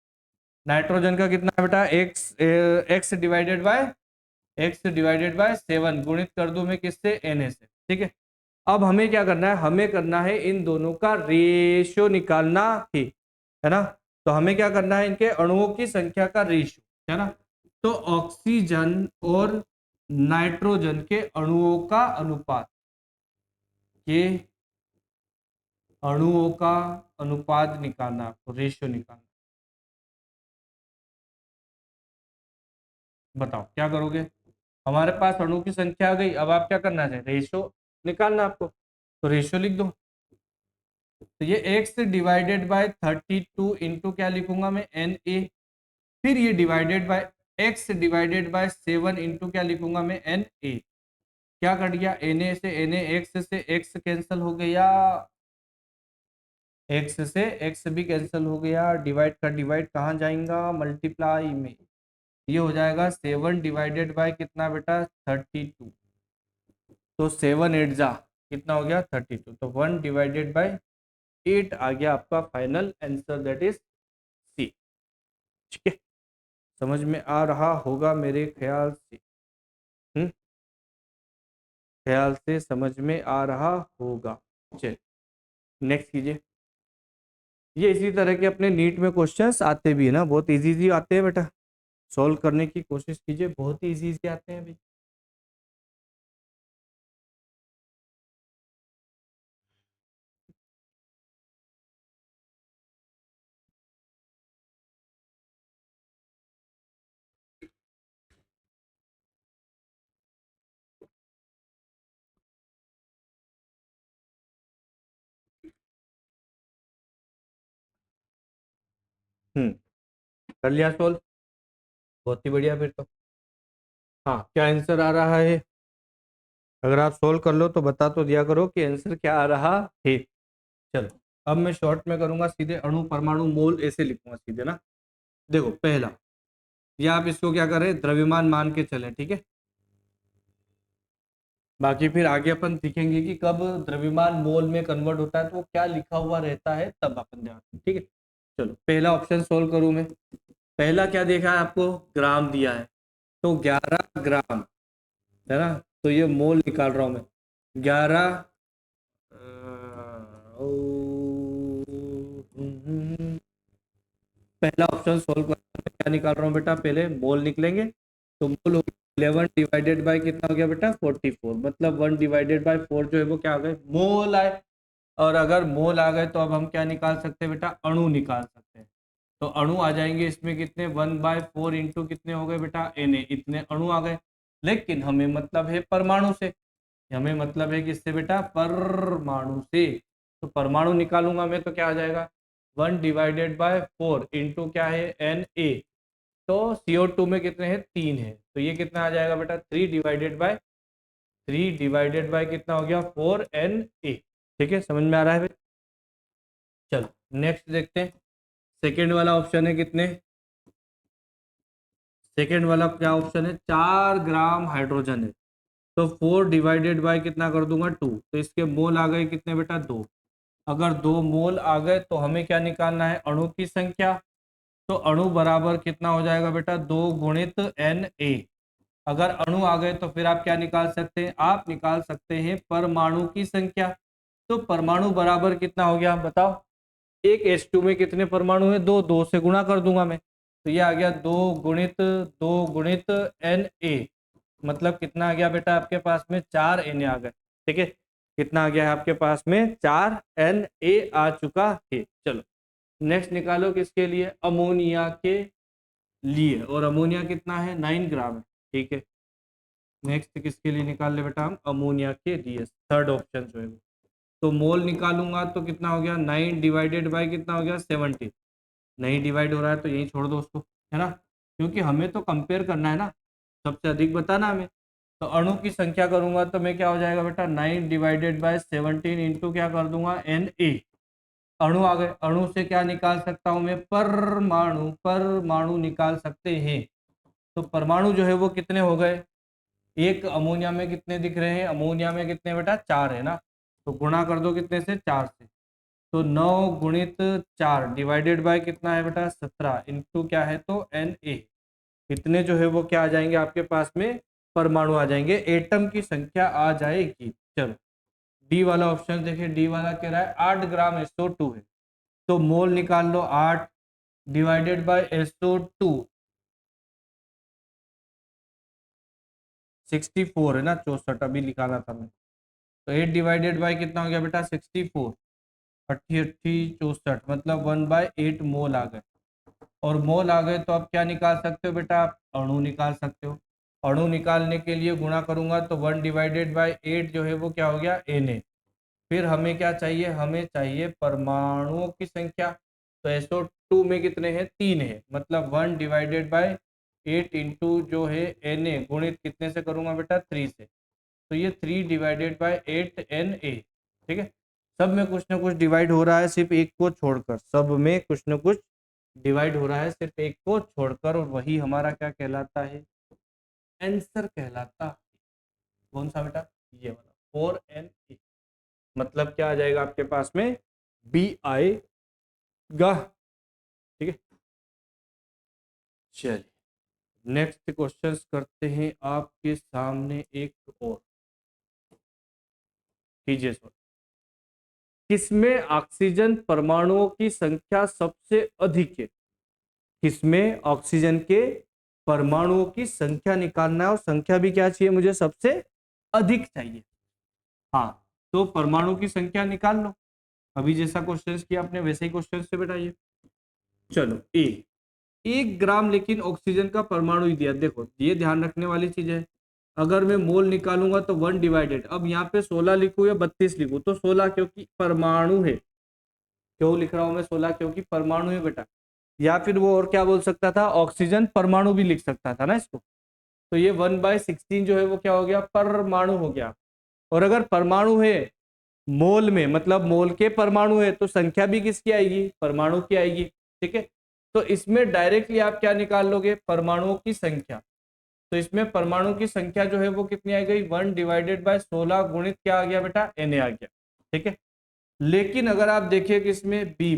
नाइट्रोजन का कितना बेटा? x डिवाइडेड बाय 7 गुणित कर दूं मैं किससे? Na से। ठीक है, अब हमें क्या करना है? हमें करना है इन दोनों का रेशियो निकालना है ना। तो हमें क्या करना है? इनके अणुओं की संख्या का रेशियो, है ना। तो ऑक्सीजन और नाइट्रोजन के अणुओं का अनुपात, ये अणुओं का अनुपात निकालना, आपको रेशियो निकालना। बताओ क्या करोगे? हमारे पास अणु की संख्या आ गई, अब आप क्या करना है? रेशियो निकालना आपको, तो रेशियो लिख दो। तो ये x डिवाइडेड बाय 32 इंटू क्या लिखूंगा मैं? Na। फिर ये divided by x divided by 7 into क्या लिखूंगा मैं? Na। क्या कट गया? Na से Na, x से x कैंसिल हो गया, x से x भी कैंसिल हो गया, डिवाइड का डिवाइड कहाँ जाएगा? मल्टीप्लाई में। ये हो जाएगा 7 डिवाइडेड बाय कितना बेटा? 32। तो 7 8 जा कितना हो गया? 32। तो 1 डिवाइडेड बाय 8 आ गया आपका final answer, that is C. ठीक है, समझ में आ रहा होगा मेरे ख्याल से। हम्म, ख्याल से समझ में आ रहा होगा। चलिए नेक्स्ट कीजिए। ये इसी तरह के अपने नीट में क्वेश्चंस आते भी है ना, बहुत इजी इजी आते हैं बेटा, सॉल्व करने की कोशिश कीजिए, बहुत ही इजी इजी आते हैं अभी। कर लिया सोल्व, बहुत ही बढ़िया फिर तो। हाँ, क्या आंसर आ रहा है? अगर आप सोल्व कर लो तो बता तो दिया करो कि आंसर क्या आ रहा है। चलो, अब मैं शॉर्ट में करूंगा, सीधे अणु परमाणु मोल ऐसे लिखूंगा सीधे ना। देखो पहला, या आप इसको क्या करें, द्रव्यमान मान के चलें, ठीक है। बाकी फिर आगे अपन सीखेंगे कि कब द्रव्यमान मोल में कन्वर्ट होता है तो वो क्या लिखा हुआ रहता है, तब अपन ध्यान, ठीक है। चलो पहला ऑप्शन सोल्व करूं मैं। पहला क्या देखा है आपको, ग्राम दिया है, तो 11 ग्राम है ना, तो ये मोल निकाल रहा हूं मैं, 11 पहला ऑप्शन सोल्व कर, क्या निकाल रहा हूँ बेटा, पहले मोल निकलेंगे, तो मोल हो 11 डिवाइडेड बाय कितना हो गया बेटा 44, मतलब 1 डिवाइडेड बाय 4 जो है वो क्या आ गए, मोल आए। और अगर मोल आ गए तो अब हम क्या निकाल सकते हैं बेटा, अणु निकाल सकते हैं। तो अणु आ जाएंगे इसमें कितने, 1/4 इंटू कितने हो गए बेटा Na, इतने अणु आ गए। लेकिन हमें मतलब है परमाणु से, हमें मतलब है किससे बेटा, परमाणु से। तो परमाणु निकालूंगा मैं तो क्या आ जाएगा, 1/4 इंटू क्या है Na, तो CO2 में कितने हैं, 3 है, तो ये कितना आ जाएगा बेटा, 3/3 कितना हो गया 4Na। ठीक है, समझ में आ रहा है भाई। चलो नेक्स्ट देखते हैं, सेकेंड वाला ऑप्शन है कितने, सेकेंड वाला क्या ऑप्शन है, 4 ग्राम हाइड्रोजन है, तो 4 डिवाइडेड बाय कितना कर दूंगा 2, तो इसके मोल आ गए कितने बेटा 2। अगर 2 मोल आ गए तो हमें क्या निकालना है, अणु की संख्या। तो अणु बराबर कितना हो जाएगा बेटा, 2 गुणित Na। अगर अणु आ गए तो फिर आप क्या निकाल सकते हैं, आप निकाल सकते हैं परमाणु की संख्या। तो परमाणु बराबर कितना हो गया बताओ, एक H2 में कितने परमाणु है, 2, 2 से गुणा कर दूंगा मैं, तो ये आ गया 2 गुणित Na, मतलब कितना आ गया बेटा आपके पास में 4 Na आ गए। ठीक है, कितना आ गया है आपके पास में, 4 Na आ चुका है। चलो नेक्स्ट निकालो किसके लिए, अमोनिया के लिए, और अमोनिया कितना है 9 ग्राम है। ठीक है, नेक्स्ट किसके लिए निकाल ले बेटा हम, अमोनिया के लिए, थर्ड ऑप्शन जो है वो। तो मोल निकालूंगा तो कितना हो गया, 9 डिवाइडेड बाय कितना हो गया 70, नहीं डिवाइड हो रहा है तो यही छोड़ दो उसको, है ना, क्योंकि हमें तो कंपेयर करना है ना, सबसे अधिक बताना हमें। तो अणु की संख्या करूंगा तो मैं क्या हो जाएगा बेटा, 9 डिवाइडेड बाय 17 इंटू क्या कर दूंगा Na। अणु आ गए, अणु से क्या निकाल सकता हूं मैं, परमाणु, परमाणु निकाल सकते हैं। तो परमाणु जो है वो कितने हो गए, एक अमोनिया में कितने दिख रहे हैं, अमोनिया में कितने बेटा 4 है ना, तो गुणा कर दो कितने से, 4 से। तो 9 गुणित 4 डिवाइडेड बाय कितना है बेटा 17 इंटू क्या है तो Na, इतने जो है वो क्या आ जाएंगे आपके पास में, परमाणु आ जाएंगे, एटम की संख्या आ जाएगी। चलो डी वाला ऑप्शन देखिए, डी वाला कह रहा है 8 ग्राम SO2 है, तो मोल निकाल लो, 8 डिवाइडेड बाय SO2 64 है ना, 64 अभी निकाला था मैं, तो 8 डिवाइडेड बाय कितना हो गया बेटा 64, 64 मतलब 1/8 मोल आ गए। और मोल आ गए तो आप क्या निकाल सकते हो बेटा, आप अणु निकाल सकते हो। अणु निकालने के लिए गुणा करूंगा तो 1/8 जो है वो क्या हो गया Na। फिर हमें क्या चाहिए, हमें चाहिए परमाणुओं की संख्या। तो SO2 में कितने हैं, 3 है, मतलब 1/8 इंटू जो है Na गुणित कितने से करूंगा बेटा 3 से, तो ये 3/8 Na। ठीक है, सब में कुछ ना कुछ डिवाइड हो रहा है, सिर्फ एक को छोड़कर, सब में कुछ ना कुछ डिवाइड हो रहा है सिर्फ एक को छोड़कर, और वही हमारा क्या कहलाता है, आंसर कहलाता है। कौन सा बेटा, ये वाला 4Na, मतलब क्या आ जाएगा आपके पास में, बी आएगा। ठीक है, चलिए नेक्स्ट क्वेश्चंस करते हैं आपके सामने, एक और कीजिए सर। किसमें ऑक्सीजन परमाणुओं की संख्या सबसे अधिक है, किसमें ऑक्सीजन के परमाणुओं की संख्या निकालना है, और संख्या भी क्या चाहिए मुझे, सबसे अधिक चाहिए। हाँ, तो परमाणु की संख्या निकाल लो, अभी जैसा क्वेश्चन किया आपने वैसे ही क्वेश्चन से बेटाइए। चलो ए, 1 ग्राम लेकिन ऑक्सीजन का परमाणु ही दिया, देखो ये ध्यान रखने वाली चीज है। अगर मैं मोल निकालूंगा तो 1 डिवाइडेड, अब यहाँ पे 16 लिखूं या 32 लिखूं, तो 16 क्योंकि परमाणु है, क्यों लिख रहा हूं मैं 16, क्योंकि परमाणु है बेटा। या फिर वो और क्या बोल सकता था, ऑक्सीजन परमाणु भी लिख सकता था ना इसको। तो ये 1/16 जो है वो क्या हो गया, परमाणु हो गया। और अगर परमाणु है मोल में, मतलब मोल के परमाणु है, तो संख्या भी किसकी आएगी, परमाणु की आएगी। ठीक है, तो इसमें डायरेक्टली आप क्या निकाल लोगे, परमाणुओं की संख्या। तो इसमें परमाणु की संख्या जो है वो कितनी आ गई, 1/16 गुणित क्या आ गया बेटा, Na आ गया। ठीक है, लेकिन अगर आप देखिए कि इसमें बी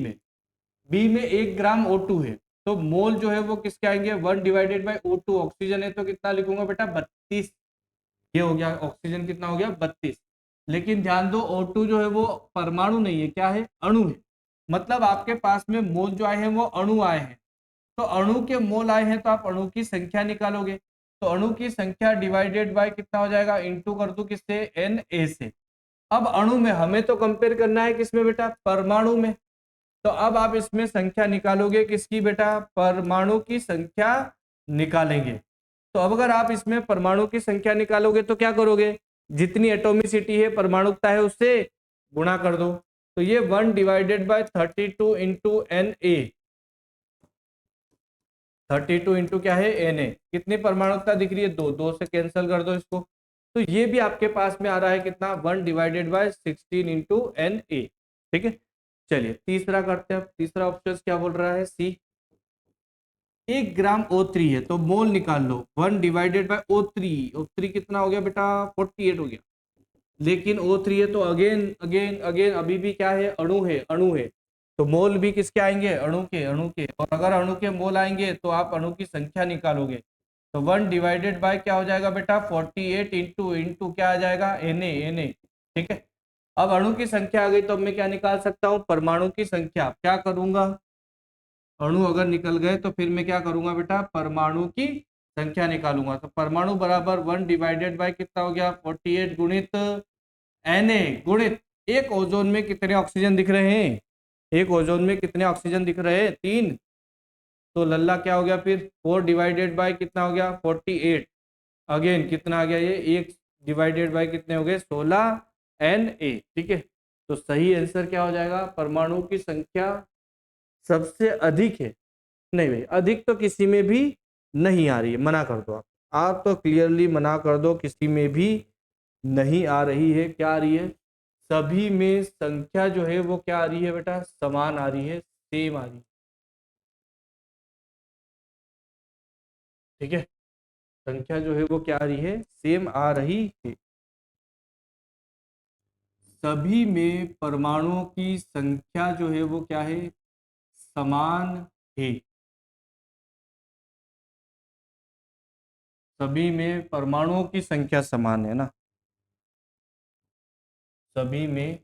में 1 ग्राम O2 है, तो मोल जो है वो किसके आएंगे, 1/O2। ऑक्सीजन है तो कितना लिखूंगा बेटा, 32। ये हो गया, ऑक्सीजन कितना हो गया, 32। लेकिन ध्यान दो O2 जो है वो परमाणु नहीं है, क्या है, अणु है। मतलब आपके पास में मोल जो आए हैं वो अणु आए हैं। तो अणु के मोल आए हैं तो आप अणु की संख्या निकालोगे। तो अणु की संख्या डिवाइडेड बाय कितना हो जाएगा, इंटू कर दो किससे, Na से। अब अणु में हमें तो कंपेयर करना है किसमें बेटा, परमाणु में। तो अब आप इसमें संख्या निकालोगे किसकी बेटा, परमाणु की संख्या निकालेंगे। तो अब अगर आप इसमें परमाणु की संख्या निकालोगे तो क्या करोगे, जितनी एटोमिसिटी है, परमाणुकता है, उससे गुणा कर दो। तो ये 1/32 इंटू Na, 32 इंटू क्या है, Na। कितनी परमाणुकता दिख रही है, दो, दो से कैंसिल कर दो इसको। तो ये भी आपके पास में आ रहा है कितना, 1/16 इंटू Na। ठीक है, चलिए तीसरा करते हैं। तीसरा ऑप्शन क्या बोल रहा है, सी। 1 ग्राम O3 है तो मोल निकाल लो, 1/O3। O3 कितना हो गया बेटा, 48 हो गया। लेकिन O3 है तो अगेन अगेन अगेन अभी भी क्या है, अणु है, अणु है। तो मोल भी किसके आएंगे, अणु के। और अगर अणु के मोल आएंगे तो आप अणु की संख्या निकालोगे। तो 1/बाय क्या हो जाएगा बेटा, 48 इंटू क्या आ जाएगा, Na। ठीक है, अब अणु की संख्या आ गई तो अब मैं क्या निकाल सकता हूँ, परमाणु की संख्या। क्या करूंगा, अणु अगर निकल गए तो फिर मैं क्या करूंगा बेटा, परमाणु की संख्या निकालूंगा। तो परमाणु बराबर 1/बाय कितना हो गया, 48 गुणित Na गुणित एक ओजोन में कितने ऑक्सीजन दिख रहे हैं, एक ओजोन में कितने ऑक्सीजन दिख रहे हैं, 3। तो लल्ला क्या हो गया फिर, 4/बाय कितना हो गया, 48। अगेन कितना आ गया, ये 1/बाय कितने हो गए, 16 Na। ठीक है, तो सही आंसर क्या हो जाएगा, परमाणु की संख्या सबसे अधिक है। नहीं भाई, अधिक तो किसी में भी नहीं आ रही है, मना कर दो आप तो क्लियरली मना कर दो, किसी में भी नहीं आ रही है। क्या आ रही है, सभी में संख्या जो है वो क्या आ रही है बेटा, समान आ रही है, सेम आ रही है। ठीक है, संख्या जो है वो क्या आ रही है, सेम आ रही है। सभी में परमाणुओं की संख्या जो है वो क्या है, समान है। सभी में परमाणुओं की संख्या समान है ना, सभी में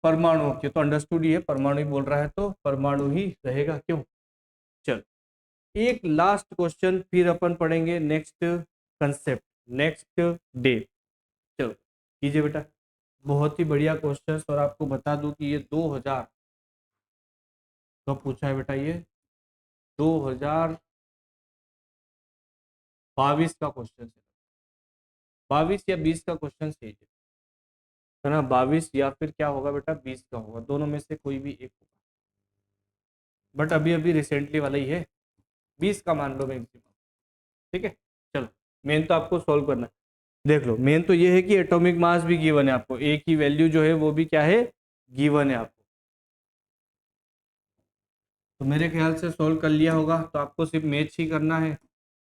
परमाणुओं की, तो अंडरस्टूड ही है, परमाणु ही बोल रहा है तो परमाणु ही रहेगा, क्यों। चल, एक लास्ट क्वेश्चन फिर अपन पढ़ेंगे नेक्स्ट कंसेप्ट, नेक्स्ट डे। चलो कीजिए बेटा, बहुत ही बढ़िया क्वेश्चन। और आपको बता दूं कि ये 2000 कब पूछा है बेटा, ये 2022 का क्वेश्चन है। 22 या 20 का क्वेश्चन है ना, 22 या फिर क्या होगा बेटा, 20 का होगा, दोनों में से कोई भी एक होगा। बट अभी अभी रिसेंटली वाला ही है, 20 का मान लो मैक्सिमम। ठीक है, चलो मेन तो आपको सोल्व करना है। देख लो, मेन तो ये है कि एटॉमिक मास भी गिवन है आपको, ए की वैल्यू जो है वो भी क्या है, गिवन है आपको। तो मेरे ख्याल से सोल्व कर लिया होगा। तो आपको सिर्फ मैच ही करना है,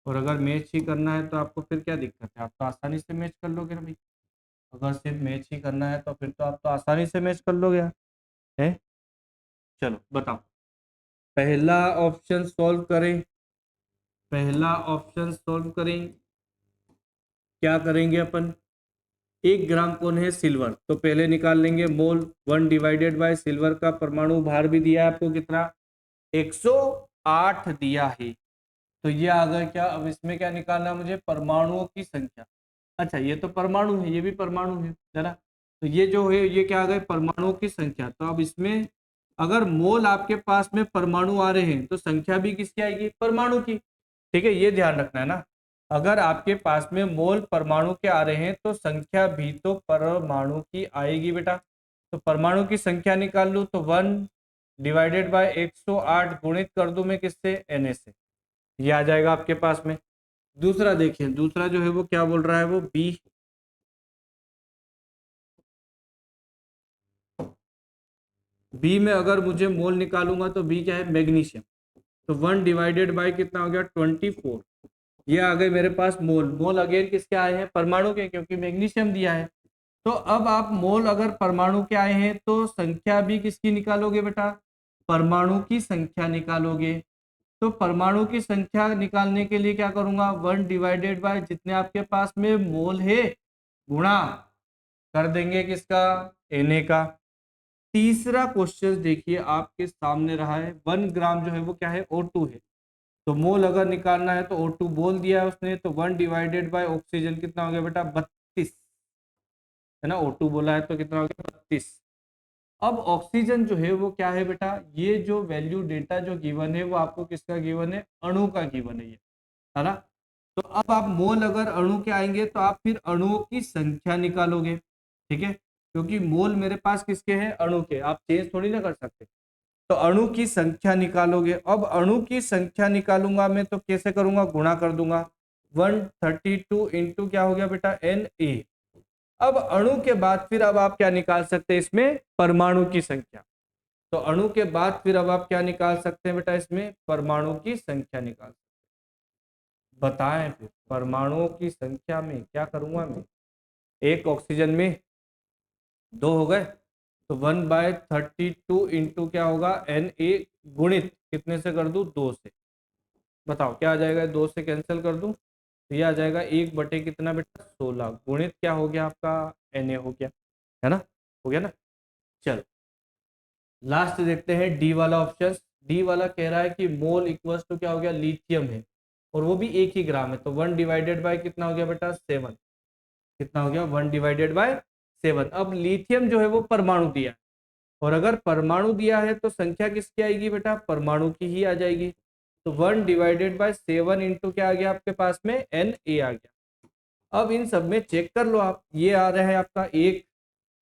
और अगर मैच ही करना है तो आपको फिर क्या दिक्कत है, आप तो आसानी से मैच कर लोगे ना भाई। अगर सिर्फ मैच ही करना है तो फिर तो आप तो आसानी से मैच कर लोगे है। चलो बताओ, पहला ऑप्शन सॉल्व करें, पहला ऑप्शन सॉल्व करें। क्या करेंगे अपन, 1 ग्राम कौन है, सिल्वर। तो पहले निकाल लेंगे मोल, 1/बाय सिल्वर का परमाणु भार भी दिया है आपको कितना, 108 दिया है। तो ये आ गया क्या, अब इसमें क्या निकालना है मुझे, परमाणुओं की संख्या। अच्छा ये तो परमाणु है, ये भी परमाणु है जरा। तो ये जो है ये क्या आ गए, परमाणुओं की संख्या। तो अब इसमें अगर मोल आपके पास में परमाणु आ रहे हैं तो संख्या भी किसकी आएगी, परमाणु की। ठीक है, ये ध्यान रखना है ना, अगर आपके पास में मोल परमाणु के आ रहे हैं तो संख्या भी तो परमाणु की आएगी बेटा। तो परमाणु की संख्या निकाल लूं तो 1 डिवाइडेड बाय 108 गुणित कर दूं मैं किससे, Na से, ये आ जाएगा आपके पास में। दूसरा देखिए, दूसरा जो है वो क्या बोल रहा है, वो बी में अगर मुझे मोल निकालूंगा तो बी क्या है, मैग्नीशियम। तो 1 डिवाइडेड बाय कितना हो गया, 24। ये आ गए मेरे पास मोल। मोल अगेन किसके आए हैं, परमाणु के, क्योंकि मैग्नीशियम दिया है। तो अब आप मोल अगर परमाणु के आए हैं तो संख्या भी किसकी निकालोगे बेटा, परमाणु की संख्या निकालोगे। तो परमाणु की संख्या निकालने के लिए क्या करूंगा, 1 डिवाइडेड बाय जितने आपके पास में मोल है गुणा कर देंगे किसका, Na का। तीसरा क्वेश्चन देखिए आपके सामने रहा है, 1 ग्राम जो है वो क्या है, O2 है। तो मोल अगर निकालना है तो O2 बोल दिया है उसने, तो 1 डिवाइडेड बाय ऑक्सीजन कितना हो गया बेटा, 32 है ना। O2 बोला है तो कितना हो गया, 32। अब ऑक्सीजन जो है वो क्या है बेटा, ये जो वैल्यू डेटा जो गिवन है वो आपको किसका गिवन है, अणु का गिवन है ये, है ना। तो अब आप मोल अगर अणु के आएंगे तो आप फिर अणुओं की संख्या निकालोगे, ठीक है, क्योंकि मोल मेरे पास किसके हैं, अणु के, आप चेंज थोड़ी ना कर सकते। तो अणु की संख्या निकालोगे। अब अणु की संख्या निकालूंगा मैं तो कैसे करूंगा, गुणा कर दूंगा। 132 इंटू क्या हो गया बेटा, Na। अब अणु के बाद फिर अब आप क्या निकाल सकते हैं इसमें, परमाणु की संख्या। तो अणु के बाद फिर अब आप क्या निकाल सकते हैं बेटा, इसमें परमाणु की संख्या निकाल सकते हैं। बताएं फिर परमाणुओं की संख्या में क्या करूंगा मैं, एक ऑक्सीजन में 2 हो गए, तो 1/32 इंटू क्या होगा, Na गुणित कितने से कर दूं, 2 से। बताओ क्या आ जाएगा, 2 से कैंसिल कर दूं तो ये आ जाएगा 1 बटे कितना बेटा, 16 गुणित क्या हो गया आपका, Na हो गया, है ना, हो गया ना। चलो लास्ट देखते हैं डी वाला ऑप्शन। डी वाला कह रहा है कि मोल इक्वल्स टू क्या हो गया, लिथियम है, और वो भी 1 ही ग्राम है। तो 1 डिवाइडेड बाय कितना हो गया बेटा, 7। कितना हो गया, 1 डिवाइडेड बाय 7। अब लिथियम जो है वो परमाणु दिया है, और अगर परमाणु दिया है तो संख्या किसकी आएगी बेटा, परमाणु की ही आ जाएगी। तो 1 डिवाइडेड बाय 7 इंटू क्या आ गया आपके पास में, Na आ गया। अब इन सब में चेक कर लो आप, ये आ रहा है आपका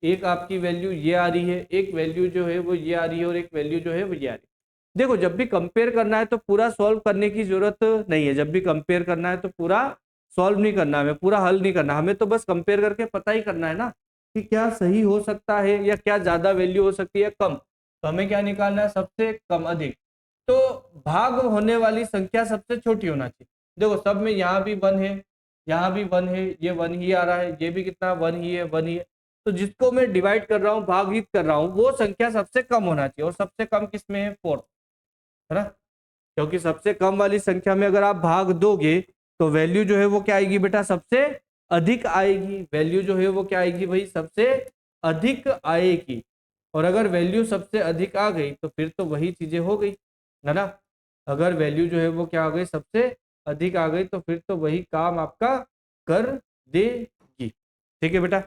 एक आपकी वैल्यू ये आ रही है, एक वैल्यू जो है वो ये आ रही है, और एक वैल्यू जो है वो ये आ रही है। देखो जब भी कंपेयर करना है तो पूरा सॉल्व करने की जरूरत नहीं है। जब भी कंपेयर करना है तो पूरा सॉल्व नहीं करना, हमें पूरा हल नहीं करना, हमें तो बस कंपेयर करके पता ही करना है ना कि क्या सही हो सकता है या क्या ज्यादा वैल्यू हो सकती है, कम। तो हमें क्या निकालना है, सबसे कम अधिक। तो भाग होने वाली संख्या सबसे छोटी होना चाहिए। देखो सब में यहाँ भी 1 है, यहाँ भी 1 है, ये 1 ही आ रहा है, ये भी कितना 1 ही है, 1 ही है। तो जिसको मैं डिवाइड कर रहा हूँ, भागित कर रहा हूँ, वो संख्या सबसे कम होना चाहिए, और सबसे कम किसमें है, 4, है ना। क्योंकि सबसे कम वाली संख्या में अगर आप भाग दोगे तो वैल्यू जो है वो क्या आएगी बेटा, सबसे अधिक आएगी। वैल्यू जो है वो क्या आएगी भाई, सबसे अधिक आएगी। और अगर वैल्यू सबसे अधिक आ गई तो फिर तो वही चीजें हो गई, है ना। अगर वैल्यू जो है वो क्या आ गई, सबसे अधिक आ गई, तो फिर तो वही काम आपका कर देगी। ठीक है बेटा।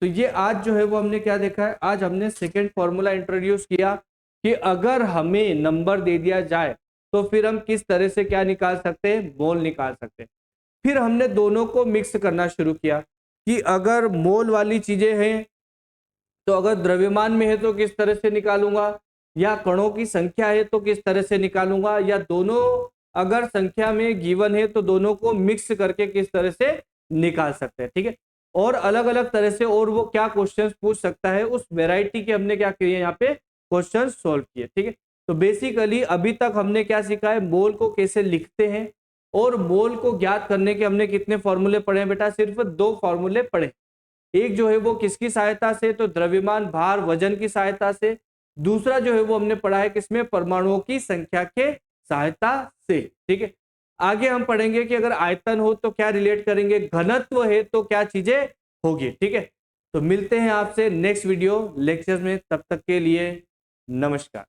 तो ये आज जो है वो हमने क्या देखा है, आज हमने सेकेंड फॉर्मूला इंट्रोड्यूस किया कि अगर हमें नंबर दे दिया जाए तो फिर हम किस तरह से क्या निकाल सकते हैं, मोल निकाल सकते हैं। फिर हमने दोनों को मिक्स करना शुरू किया कि अगर मोल वाली चीजें हैं तो अगर द्रव्यमान में है तो किस तरह से निकालूंगा, या कणों की संख्या है तो किस तरह से निकालूंगा, या दोनों अगर संख्या में गिवन है तो दोनों को मिक्स करके किस तरह से निकाल सकते हैं। ठीक है, और अलग अलग तरह से और वो क्या क्वेश्चंस पूछ सकता है, उस वैरायटी के हमने क्या किए यहाँ पे क्वेश्चन सोल्व किए। ठीक है, तो बेसिकली अभी तक हमने क्या सीखा है, मोल को कैसे लिखते हैं, और मोल को ज्ञात करने के हमने कितने फॉर्मूले पढ़े हैं बेटा, सिर्फ 2 फॉर्मूले पढ़े। एक जो है वो किसकी सहायता से, तो द्रव्यमान भार वजन की सहायता से। दूसरा जो है वो हमने पढ़ा है किसमें, परमाणुओं की संख्या के सहायता से। ठीक है, आगे हम पढ़ेंगे कि अगर आयतन हो तो क्या रिलेट करेंगे, घनत्व है तो क्या चीजें होगी। ठीक है, तो मिलते हैं आपसे नेक्स्ट वीडियो लेक्चर में, तब तक के लिए नमस्कार।